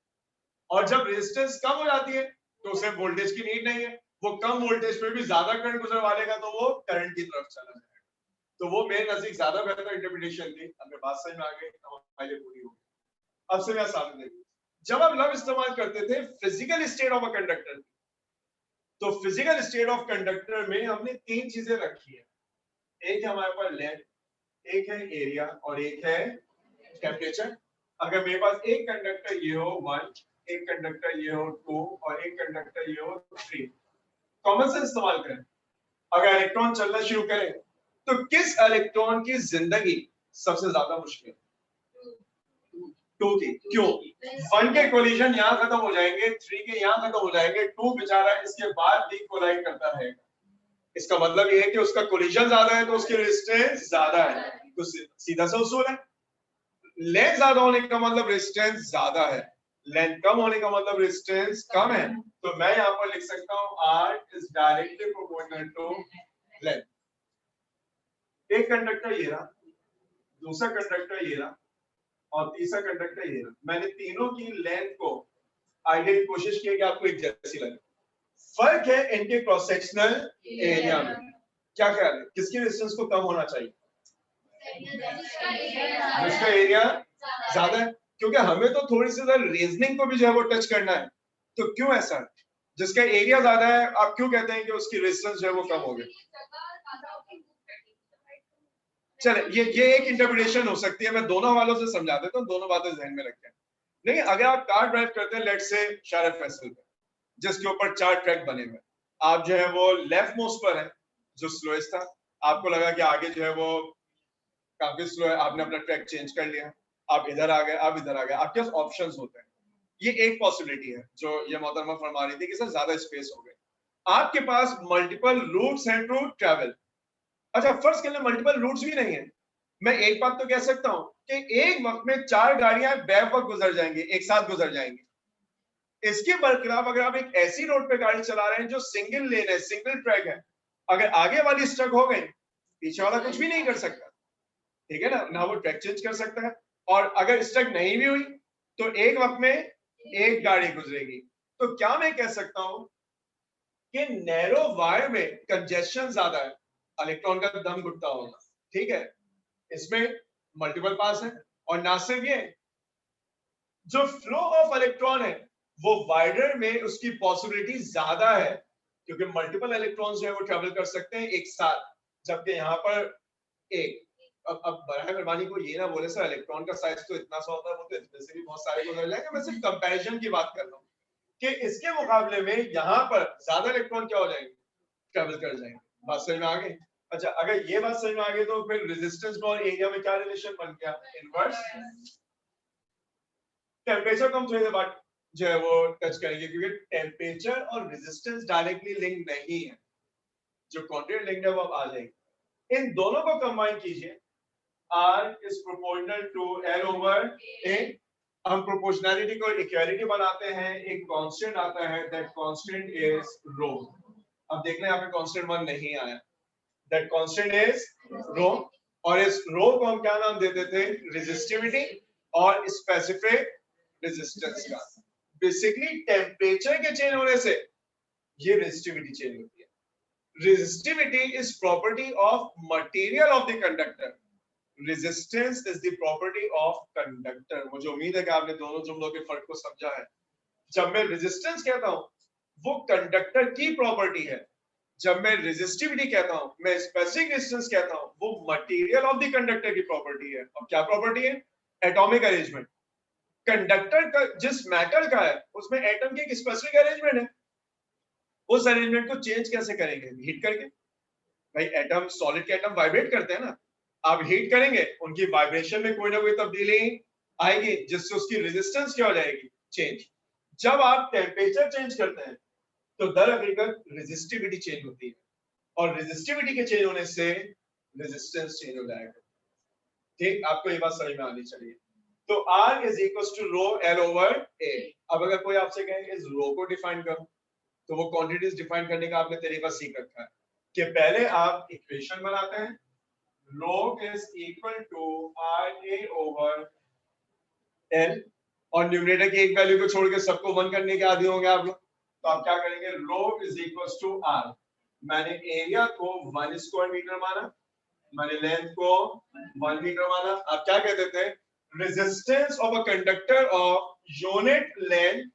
[SPEAKER 1] और जब रेजिस्टेंस कम हो जाती है तो उसे वोल्टेज की नीड नहीं है, वो कम वोल्टेज पे भी ज्यादा करंट गुजरवा लेगा, तो वो करंट की तरफ चला जाएगा। तो वो मेरे नजदीक ज्यादा बेहतर इंटरप्रिटेशन थी। अगर बात समझ में आ गई तो पहले पूरी होगी। अब से मैं सामने देखिए, जब आप लव इस्तेमाल करते थे physical state of a conductor, तो फिजिकल स्टेट ऑफ कंडक्टर में हमने 3 चीजें रखी है। एक है हमारे पास लेंथ, एक है एरिया और एक है टेम्परेचर। अगर मेरे पास एक कंडक्टर ये हो 1, एक कंडक्टर ये हो 2 और एक कंडक्टर ये हो 3, कॉमन सेंस इस्तेमाल करें। अगर इलेक्ट्रॉन चलना शुरू करें तो किस इलेक्ट्रॉन की जिंदगी सबसे ज्यादा मुश्किल? 2 की। क्यों? 1 के कोलिजन यहाँ खत्म हो जाएंगे, 3 के यहाँ खत्म हो जाएंगे, 2 बेचारा इसके बाद भी कोलाइड करता रहेगा। इसका मतलब ये है कि उसका कोलिजन ज्यादा है तो उसकी रेजिस्टेंस ज्यादा है। तो सीधा सा उसूल है, लेंथ ज्यादा होने का मतलब रेजिस्टेंस ज्यादा है, लेंथ कम होने का मतलब रेजिस्टेंस कम है। तो मैं यहाँ पर लिख सकता हूँ R is directly proportional to length. एक कंडक्टर ये रहा, दूसरा कंडक्टर ये रहा और तीसरा कंडक्टर ये रहा। मैंने तीनों की लेंथ को आइडिया की कोशिश की कि आपको एक जैसी लगे। फर्क है इनके क्रॉस सेक्शनल एरिया में। क्या ख्याल है, किसकी रेजिस्टेंस को कम होना चाहिए? जिसका एरिया ज्यादा है, क्योंकि हमें तो थोड़ी सी रीजनिंग को भी जो है वो टच करना है। तो क्यों ऐसा है? जिसका एरिया ज्यादा है आप क्यों कहते हैं कि उसकी रेजिस्टेंस जो है वो कम हो गई? चले, ये एक इंटरप्रिटेशन हो सकती है। मैं दोनों वालों से समझा देता हूँ, दोनों बातें ध्यान में रखें। नहीं, अगर आप कार ड्राइव करते हैं लेट्स से शारफ फैसल पे, जिसके ऊपर 4 ट्रैक बने हुए, आप जो है वो लेफ्ट मोस्ट पर है जो स्लोएस्ट था, आपको लगा कि आगे जो है वो काफी स्लो है, आपने अपना ट्रैक चेंज कर लिया, आप इधर आ गए, आप इधर आ गए, आपके पास ऑप्शंस होते हैं। ये एक पॉसिबिलिटी है जो ये मोहतरमा फरमा रही थी कि सर ज्यादा स्पेस हो गए। आपके पास मल्टीपल रूट्स हैं टू ट्रैवल। अच्छा, फर्स्ट के लिए मल्टीपल रूट्स भी नहीं है, मैं एक बात तो कह सकता हूं कि एक वक्त में 4 गाड़ियां बैक वक्त गुजर जाएंगी, एक साथ गुजर जाएंगी। इसके बरखिलाफ अगर आप एक ऐसी रोड पे गाड़ी चला रहे हैं जो सिंगल लेन है, सिंगल ट्रैक है, अगर आगे वाली स्टक हो गई, पीछे वाला कुछ भी नहीं कर सकता, ठीक है ना वो ट्रैक चेंज कर सकता है। और अगर स्टक नहीं भी हुई तो एक वक्त में एक गाड़ी गुजरेगी। तो क्या मैं कह सकता हूं कि नैरो वायर में कंजेशन ज्यादा है, इलेक्ट्रॉन का दम घुटता होगा, ठीक है, इसमें मल्टीपल पास है। और ना सिर्फ ये, जो फ्लो ऑफ इलेक्ट्रॉन है वो वाइडर में उसकी पॉसिबिलिटी ज्यादा है, क्योंकि मल्टीपल इलेक्ट्रॉन्स जो है वो ट्रेवल कर सकते हैं एक साथ, जबकि यहाँ पर एक। अब बराए मेहरबानी को ये ना बोले सर इलेक्ट्रॉन का साइज तो इतना सा होता है, वो तो इसमें से भी बहुत सारे गुजर जाएंगे, मैं सिर्फ कंपैरिजन की बात कर रहा हूँ कि इसके मुकाबले में यहाँ पर ज्यादा इलेक्ट्रॉन क्या हो जाएंगे, ट्रेवल कर जाएंगे। बात समझ में आ गई? अच्छा, अगर ये बात समझ में आ गई तो फिर रेजिस्टेंस में और एरिया में क्या रिलेशन बन गया, इनवर्स। टेम्परेचर को हम थोड़ी देर बाद जो है वो टच करेंगे, क्योंकि टेम्परेचर और रेजिस्टेंस डायरेक्टली लिंक नहीं है, जो क्वांटिटी लिंक है वो अब आ जाएगी। इन दोनों को कंबाइन कीजिए, R is proportional to L over A। हम प्रोपोर्शनैलिटी को इक्वालिटी बनाते हैं, एक कांस्टेंट आता है, दैट कांस्टेंट इज रो। अब देखना यहाँ पे कांस्टेंट 1 नहीं आया, दैट कांस्टेंट इज रो। और इस रो को हम क्या नाम देते थे, रेजिस्टिविटी और स्पेसिफिक रेजिस्टेंस का। बेसिकली टेम्परेचर के चेंज होने से ये रेजिस्टिविटी चेंज होती है। Resistivity is property of material of the conductor, resistance is the property of conductor. मुझे उम्मीद है कि आपने दोनों जुमलों के फर्क को समझा है। जब मैं रेजिस्टेंस कहता हूं वो कंडक्टर की प्रॉपर्टी है, जब मैं रेजिस्टिविटी कहता हूं, मैं स्पेसिफिक रेजिस्टेंस कहता हूं, वो मटेरियल ऑफ द कंडक्टर की प्रॉपर्टी है। और क्या प्रॉपर्टी है, एटॉमिक अरेंजमेंट। कंडक्टर का जिस मेटल का है उसमें एटम की एक स्पेसिफिक अरेंजमेंट है, उस अरेंजमेंट को चेंज कैसे करेंगे, हीट करके। भाई एटम, सॉलिड के एटम वाइब्रेट करते हैं ना, आप हीट करेंगे उनकी वाइब्रेशन में कोई ना कोई तब्दीली आएगी, जिससे उसकी रेजिस्टेंस क्या हो जाएगी, चेंज। जब आप टेम्परेचर चेंज करते हैं तो दर हकीकत रेजिस्टिविटी चेंज होती है, और रेजिस्टिविटी के चेंज होने से रेजिस्टेंस चेंज हो जाएगा। ठीक, आपको ये बात समझ में आनी चाहिए। तो R is equal to rho L over A। अब अगर कोई आपसे कहे इस रो को डिफाइन करो, तो वो क्वांटिटीज डिफाइन करने का आपने तरीका सीख रखा है कि पहले आप इक्वेशन बनाते हैं, log is equal to RA over L, और न्यूमरेटर की एक वैल्यू को छोड़ के सबको 1 करने के आदी होंगे आप लोग। तो आप क्या करेंगे, log is equal to R। मैंने एरिया को 1 स्क्वायर मीटर माना, मैंने लेंथ को 1 मीटर माना। आप क्या कहते थे, resistance of a conductor of unit length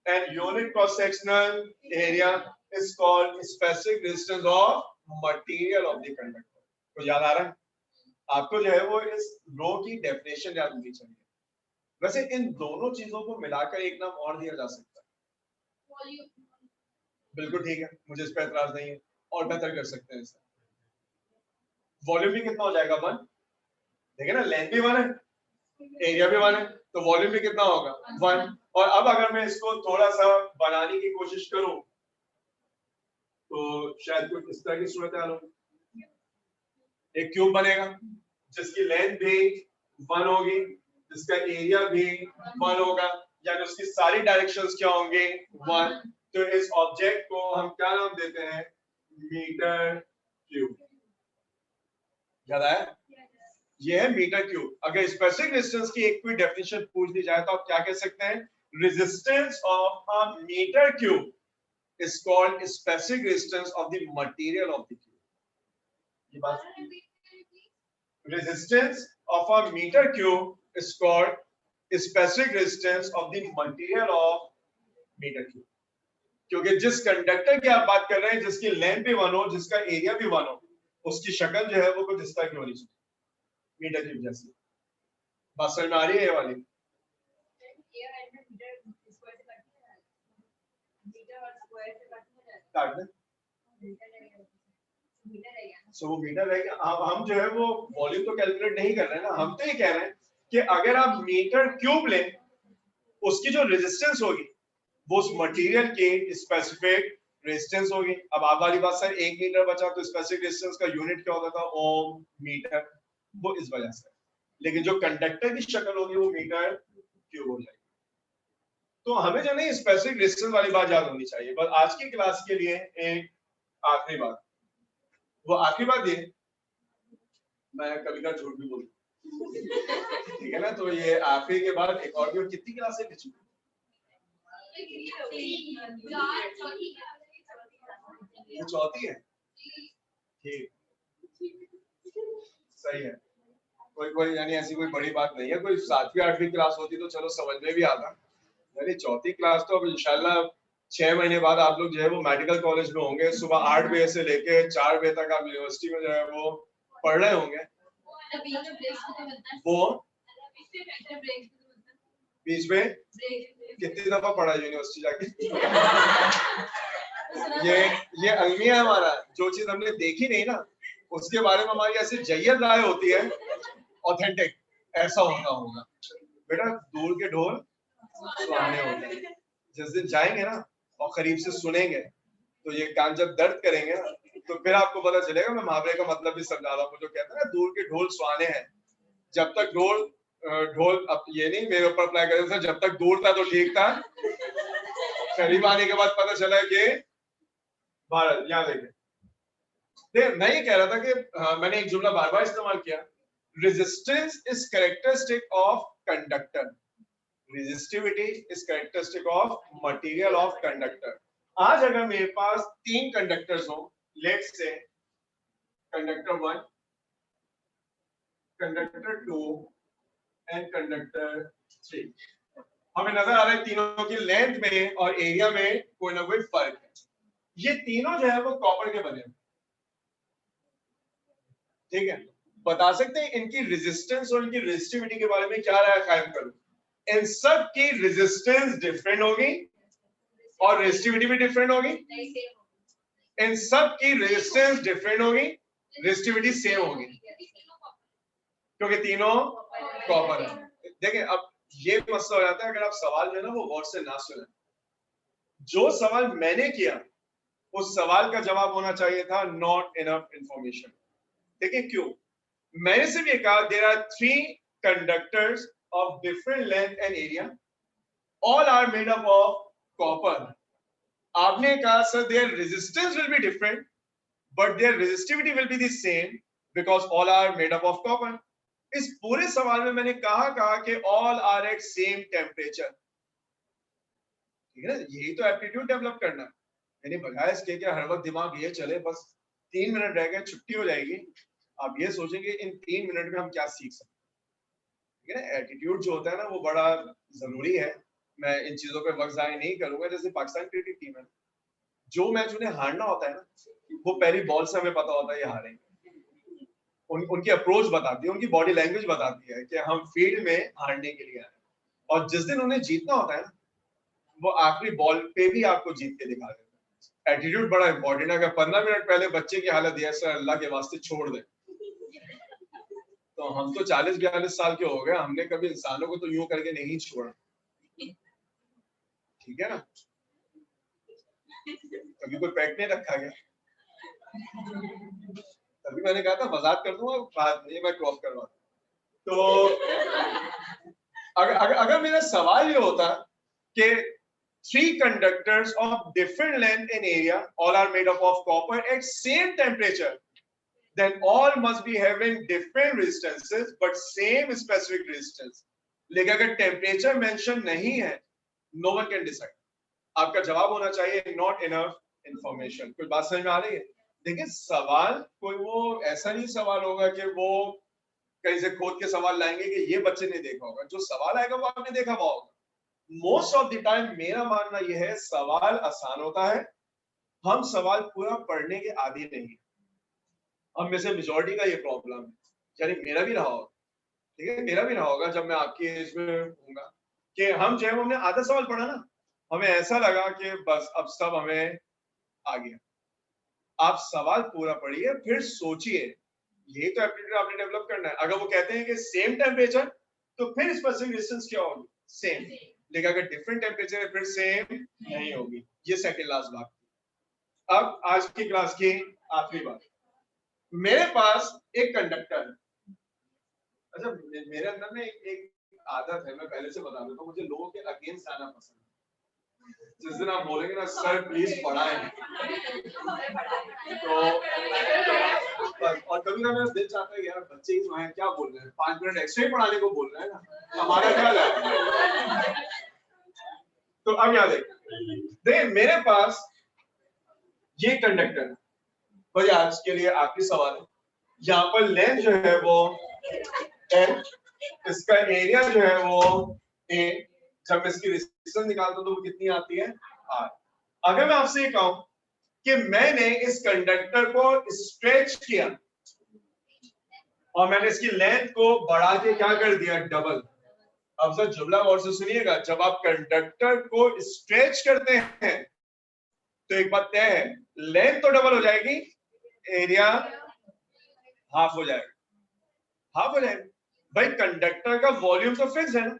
[SPEAKER 1] and unit cross sectional area is called specific resistance of material of the conductor। तो याद आ रहा है आपको, जो है वो इस रो की डेफिनेशन याद होनी चाहिए। वैसे इन दोनों चीजों को मिलाकर एक नाम और दिया जा सकता है, बिल्कुल ठीक है, मुझे इस पर एतराज नहीं है, और बेहतर कर सकते हैं इसे। वॉल्यूम भी कितना हो जाएगा, 1, देखिए ना, लेंथ भी 1 है, एरिया भी 1 है, तो वॉल्यूम भी कितना होगा, 1। और अब अगर मैं इसको थोड़ा सा बनाने की कोशिश करूं तो शायद कुछ इस तरह की सूरत हाल हो। एक क्यूब बनेगा जिसकी लेंथ भी 1 होगी, जिसका एरिया भी 1 होगा, यानी उसकी सारी डायरेक्शंस क्या होंगे, 1। तो इस ऑब्जेक्ट को हम क्या नाम देते हैं, मीटर क्यूब। याद आया, ये है मीटर क्यूब। अगर स्पेसिफिक रेजिस्टेंस की एक कोई डेफिनेशन पूछ दी जाए तो आप क्या कह सकते हैं, resistance of a metre cube is called specific resistance of the material of the cube। ये बात, resistance of a meter cube is called specific resistance of the material of meter cube। क्योंकि जिस कंडक्टर की आप बात कर रहे हैं, जिसकी लेंथ भी 1 हो, जिसका एरिया भी 1 हो, उसकी शक्ल जो है वो कुछ इस तरह की होनी चाहिए, मीटर क्यूब जैसी। बात समझ में आ रही है ये वाली? काट दे, सो वो मीटर रहेगा। अब हम जो है वो वॉल्यूम तो कैलकुलेट नहीं कर रहे हैं ना, हम तो ये कह रहे हैं कि अगर आप मीटर क्यूब लें, उसकी जो रेजिस्टेंस होगी वो उस मटेरियल की स्पेसिफिक रेजिस्टेंस होगी। अब आप वाली बात सर 1 मीटर बचा तो स्पेसिफिक रेजिस्टेंस का यूनिट क्या होता था, ओम मीटर, वो इस वजह से। लेकिन जो कंडक्टर की शक्ल होगी वो मीटर क्यूब हो जाएगी। तो हमें जो नहीं स्पेसिफिक रेजिस्टेंस वाली बात याद होनी चाहिए। बस आज की क्लास के लिए एक आखिरी बात, वो आखिरी बात ये, मैं कभी का झूठ भी बोलूं, ठीक है ना, तो ये आखिरी के बाद एक और भी, कितनी क्लासें बची? ये चौथी है, ठीक, सही है। कोई कोई यानी ऐसी कोई बड़ी बात नहीं है, कोई 7वीं 8वीं क्लास होती तो चलो समझ में भी आता, यानी चौथी क्लास तो अब इंशाल्लाह 6 महीने बाद आप लोग जो है वो मेडिकल कॉलेज में होंगे, सुबह 8 बजे से लेके 4 बजे तक आप यूनिवर्सिटी में जो है वो पढ़ रहे होंगे। वो बीच में कितनी दफा पढ़ा यूनिवर्सिटी जाके? ये अलमिया है हमारा, जो चीज हमने देखी नहीं ना उसके बारे में हमारी ऐसी जय्यत राय होती है, ऑथेंटिक ऐसा होगा। बेटा दूर के ढोल सुहाने होते हैं। जिस दिन जाएंगे ना और करीब से सुनेंगे तो ये कान जब दर्द करेंगे ना तो फिर आपको पता चलेगा। मैं मुहावरे का मतलब भी समझा रहा हूँ, जो कहते हैं ना दूर के ढोल सुहाने हैं। जब तक ढोल अब ये नहीं मेरे ऊपर अप्लाई करें सर, जब तक दूर था तो ठीक था, करीब आने के बाद पता चला कि भारत, यहाँ देखें, मैं ये कह रहा था कि मैंने एक जुमला बार बार इस्तेमाल किया, resistance is characteristic of conductor, resistivity is characteristic of material of conductor. आज अगर मेरे पास 3 कंडक्टर्स हो, let's say conductor 1, conductor 2 and conductor 3, हमें नजर आ रहा है तीनों की लेंथ में और एरिया में कोई ना कोई फर्क है। ये तीनों जो है वो कॉपर के बने हैं, ठीक है। बता सकते हैं इनकी रेजिस्टेंस और इनकी रेजिस्टिविटी के बारे में क्या राय कायम करूं? इन सब की रेजिस्टेंस डिफरेंट होगी और रेजिस्टिविटी भी डिफरेंट होगी। इन सब की रेजिस्टेंस डिफरेंट होगी, रेजिस्टिविटी सेम होगी, क्योंकि तीनों कॉपर है। देखिए अब ये मसला हो जाता है अगर आप सवाल जो है ना वो गौर से ना सुने। जो सवाल मैंने किया उस सवाल का जवाब होना चाहिए था नॉट इनफ इंफॉर्मेशन। देखिए क्यों, मैंने सिर्फ ये कहा there are 3 conductors of different length and area, all are made up of copper. आपने कहा sir their resistance will be different but their resistivity will be the same because all are made up of copper. इस पूरे सवाल में मैंने कहा कि all are at same temperature, ठीक है ना। यही तो एप्टीट्यूड डेवलप करना है, यानी बजाय इसके कि हर वक्त दिमाग ये चले बस 3 मिनट रह गए छुट्टी हो जाएगी, आप ये सोचेंगे इन 3 मिनट में हम क्या सीख सकते हैं, ठीक है ना। एटीट्यूड जो होता है ना वो बड़ा जरूरी है। मैं इन चीजों पे वक्त जाया नहीं करूंगा। जैसे पाकिस्तान क्रिकेट टीम है, जो मैच उन्हें हारना होता है ना वो पहली बॉल से हमें पता होता है ये हारेंगे। उनकी अप्रोच बताती है, उनकी बॉडी लैंग्वेज बताती है कि हम फील्ड में हारने के लिए आए। और जिस दिन उन्हें जीतना होता है ना वो आखिरी बॉल पे भी आपको जीत के दिखा देते हैं। एटीट्यूड बड़ा इंपॉर्टेंट है। अगर 15 मिनट पहले बच्चे की हालत यह सर अल्लाह के वास्ते छोड़ दे, तो हम तो 40-42 साल के हो गए, हमने कभी इंसानों को तो यूं करके नहीं छोड़ा, ठीक है ना। कभी कोई पेट नहीं रखा गया, तभी मैंने कहा था मजाक कर दूंगा, बात नहीं मैं क्रॉप करवा। तो अगर मेरा सवाल ये होता कि 3 conductors of different length and area all are made up of copper at same temperature, then all must be having different resistances but same specific resistance. लेकिन अगर टेम्परेचर मेंशन नहीं है no one can decide। आपका जवाब होना चाहिए not enough information। कुछ बात समझ में आ रही है? देखिए सवाल कोई वो ऐसा नहीं सवाल होगा कि वो कहीं से खोद के सवाल लाएंगे कि ये बच्चे ने देखा होगा। जो सवाल आएगा वो आपने देखा हुआ होगा। मोस्ट ऑफ द टाइम मेरा मानना यह है सवाल आसान होता है, हम सवाल पूरा पढ़ने के आदी नहीं। हम में से मेजॉरिटी का ये प्रॉब्लम है, यानी मेरा भी रहा होगा, ठीक है, मेरा भी रहा होगा जब मैं आपकी एज में होऊंगा कि हम जो है हमने आधा सवाल पढ़ा ना, हमें ऐसा लगा कि बस अब सब हमें आ गया। आप सवाल पूरा पढ़िए, फिर सोचिए, यही तो एप्टीट्यूड आपने डेवलप करना है। अगर वो कहते हैं कि सेम टेम्परेचर, तो फिर स्पेसिफिक डिस्टेंस क्या होगी? सेम। लेकिन अगर डिफरेंट टेम्परेचर है फिर सेम नहीं होगी। ये सेकंड लास्ट बात। अब आज की क्लास की आखिरी बात, मेरे पास एक कंडक्टर है। अच्छा, मेरे अंदर में एक आदत है, मैं पहले से बता देता हूँ, मुझे लोगों के अगेंस्ट आना पसंद है। जिस दिन आप बोलेंगे ना सर प्लीज पढ़ाएं, तो और कभी ना मेरा दिल चाहता है यार बच्चे ही जो हैं क्या बोल रहे हैं, 5 मिनट एक्स्ट्रा ही पढ़ाने को बोल रहे हैं ना, हमारा क्या जाए। तो अब यहाँ देखिए मेरे पास ये कंडक्टर है। भाई आज के लिए आखिरी सवाल है, यहाँ पर लेंथ जो है वो L, इसका एरिया जो है वो A, जब इसकी रेजिस्टेंस निकालता हूं तो वो कितनी आती है R। अगर मैं आपसे ये कहूं कि मैंने इस कंडक्टर को स्ट्रेच किया और मैंने इसकी लेंथ को बढ़ा के क्या कर दिया, डबल। अब सर जुमला गौर से सुनिएगा, जब आप कंडक्टर को स्ट्रेच करते हैं तो एक बात तय है, लेंथ तो डबल हो जाएगी, एरिया हाफ हो जाएगा, हाफ हो जाएगा। भाई कंडक्टर का वॉल्यूम तो फिक्स है ना।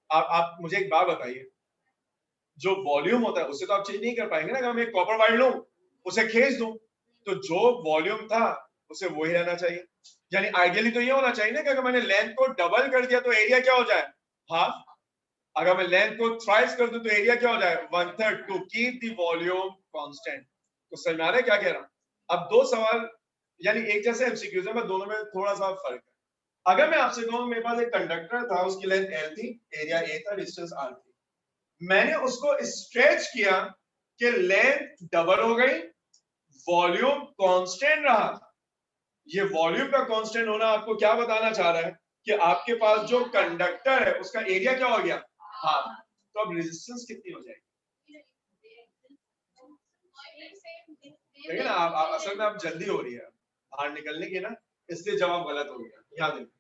[SPEAKER 1] आप मुझे एक बात बताइए, जो वॉल्यूम होता है उसे तो आप चेंज नहीं कर पाएंगे ना। अगर मैं एक कॉपर वायर लूं, उसे खींच दूं, तो जो वॉल्यूम था उसे वही रहना चाहिए। यानी आइडियली तो ये होना चाहिए ना कि अगर मैंने लेंथ को डबल कर दिया तो एरिया क्या हो जाए, हाफ। अगर मैं लेंथ को थ्राइस कर दूं तो एरिया क्या हो जाए, 1/3, to keep the volume constant. तो समझ में आ रहा है क्या कह रहा हूं? अब दो सवाल यानी एक जैसे एमसीक्यूज है, मैं दोनों में थोड़ा सा फर्क है। अगर मैं आपसे कहूं मेरे पास एक कंडक्टर था, उसकी लेंथ L थी, एरिया A था, डिस्टेंस R थी, मैंने उसको स्ट्रेच किया कि लेंथ डबल हो गई, वॉल्यूम कांस्टेंट रहा। ये वॉल्यूम का कांस्टेंट होना आपको क्या बताना चाह रहा है कि आपके पास जो कंडक्टर है उसका एरिया क्या हो गया, हाफ। तो अब रेजिस्टेंस कितनी हो जाएगी? देखिए ना आप असल में आप जल्दी हो रही है बाहर निकलने की ना, इसलिए जवाब गलत हो गया। याद रखिए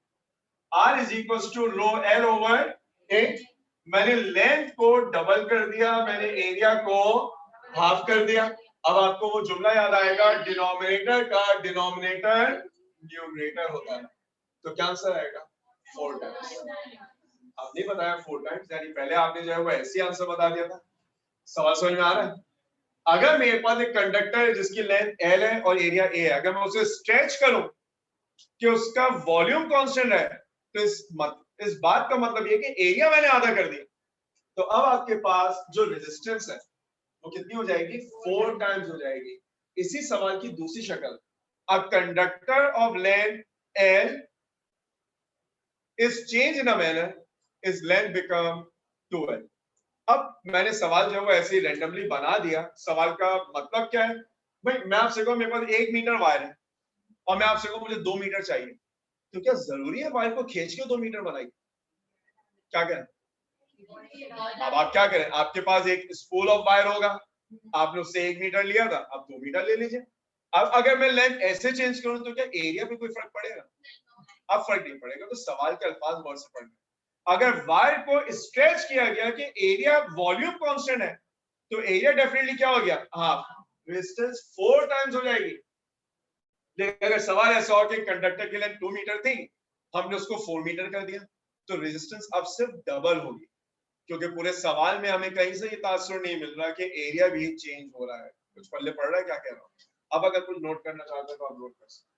[SPEAKER 1] R is equal to rho L over A। मैंने लेंथ को डबल कर दिया, मैंने एरिया को हाफ कर दिया। अब आपको वो जुमला याद आएगा, डिनोमिनेटर का डिनोमिनेटर न्यूमरेटर होता है। तो क्या आंसर आएगा, 4 टाइम्स। आप नहीं बताया 4 टाइम्स, यानी पहले आपने जो है वो ऐसे आंसर बता दिया था। सवाल समझ में आ रहा है? अगर मेरे पास एक कंडक्टर है जिसकी लेंथ L है और एरिया A है, अगर मैं उसे स्ट्रेच करूं कि उसका वॉल्यूम कांस्टेंट है, तो इस बात का मतलब ये कि एरिया मैंने आधा कर दिया। तो अब आपके पास जो रेजिस्टेंस है वो कितनी हो जाएगी, 4 टाइम्स हो जाएगी। इसी सवाल की दूसरी शक्ल, a conductor of length L is changed in a manner is length become 2L। अब मैंने सवाल जो है वो ऐसे ही रैंडमली बना दिया। सवाल का मतलब क्या है, भाई मैं आपसे कहूं मेरे पास 1 मीटर वायर है और मैं आपसे कहूं मुझे 2 मीटर चाहिए, तो क्या जरूरी है वायर को खींच के 2 मीटर बनाई? क्या करें? अब आप क्या करें, आपके पास एक स्पूल ऑफ वायर होगा, आपने उससे 1 मीटर लिया था, अब 2 मीटर ले लीजिए। अब अगर मैं लेंथ ऐसे चेंज करूं तो क्या एरिया पे कोई फर्क पड़ेगा? अब फर्क नहीं पड़ेगा। तो सवाल के अल्फाज गौर से पढ़ना। अगर वायर को स्ट्रेच किया गया कि एरिया वॉल्यूम कांस्टेंट है, तो एरिया डेफिनेटली क्या हो गया, हाफ। रेजिस्टेंस 4 टाइम्स हो जाएगी। लेकिन अगर सवाल ऐसा हो कि कंडक्टर की लेंथ 2 मीटर थी, हमने उसको 4 मीटर कर दिया, तो रेजिस्टेंस अब सिर्फ डबल होगी, क्योंकि पूरे सवाल में हमें कहीं से ये तासुर नहीं मिल रहा कि एरिया भी चेंज हो रहा है। कुछ पल्ले पड़ रहा है क्या कह रहा हूं? अब अगर कुछ नोट करना चाहते हैं तो आप नोट कर सकते हैं।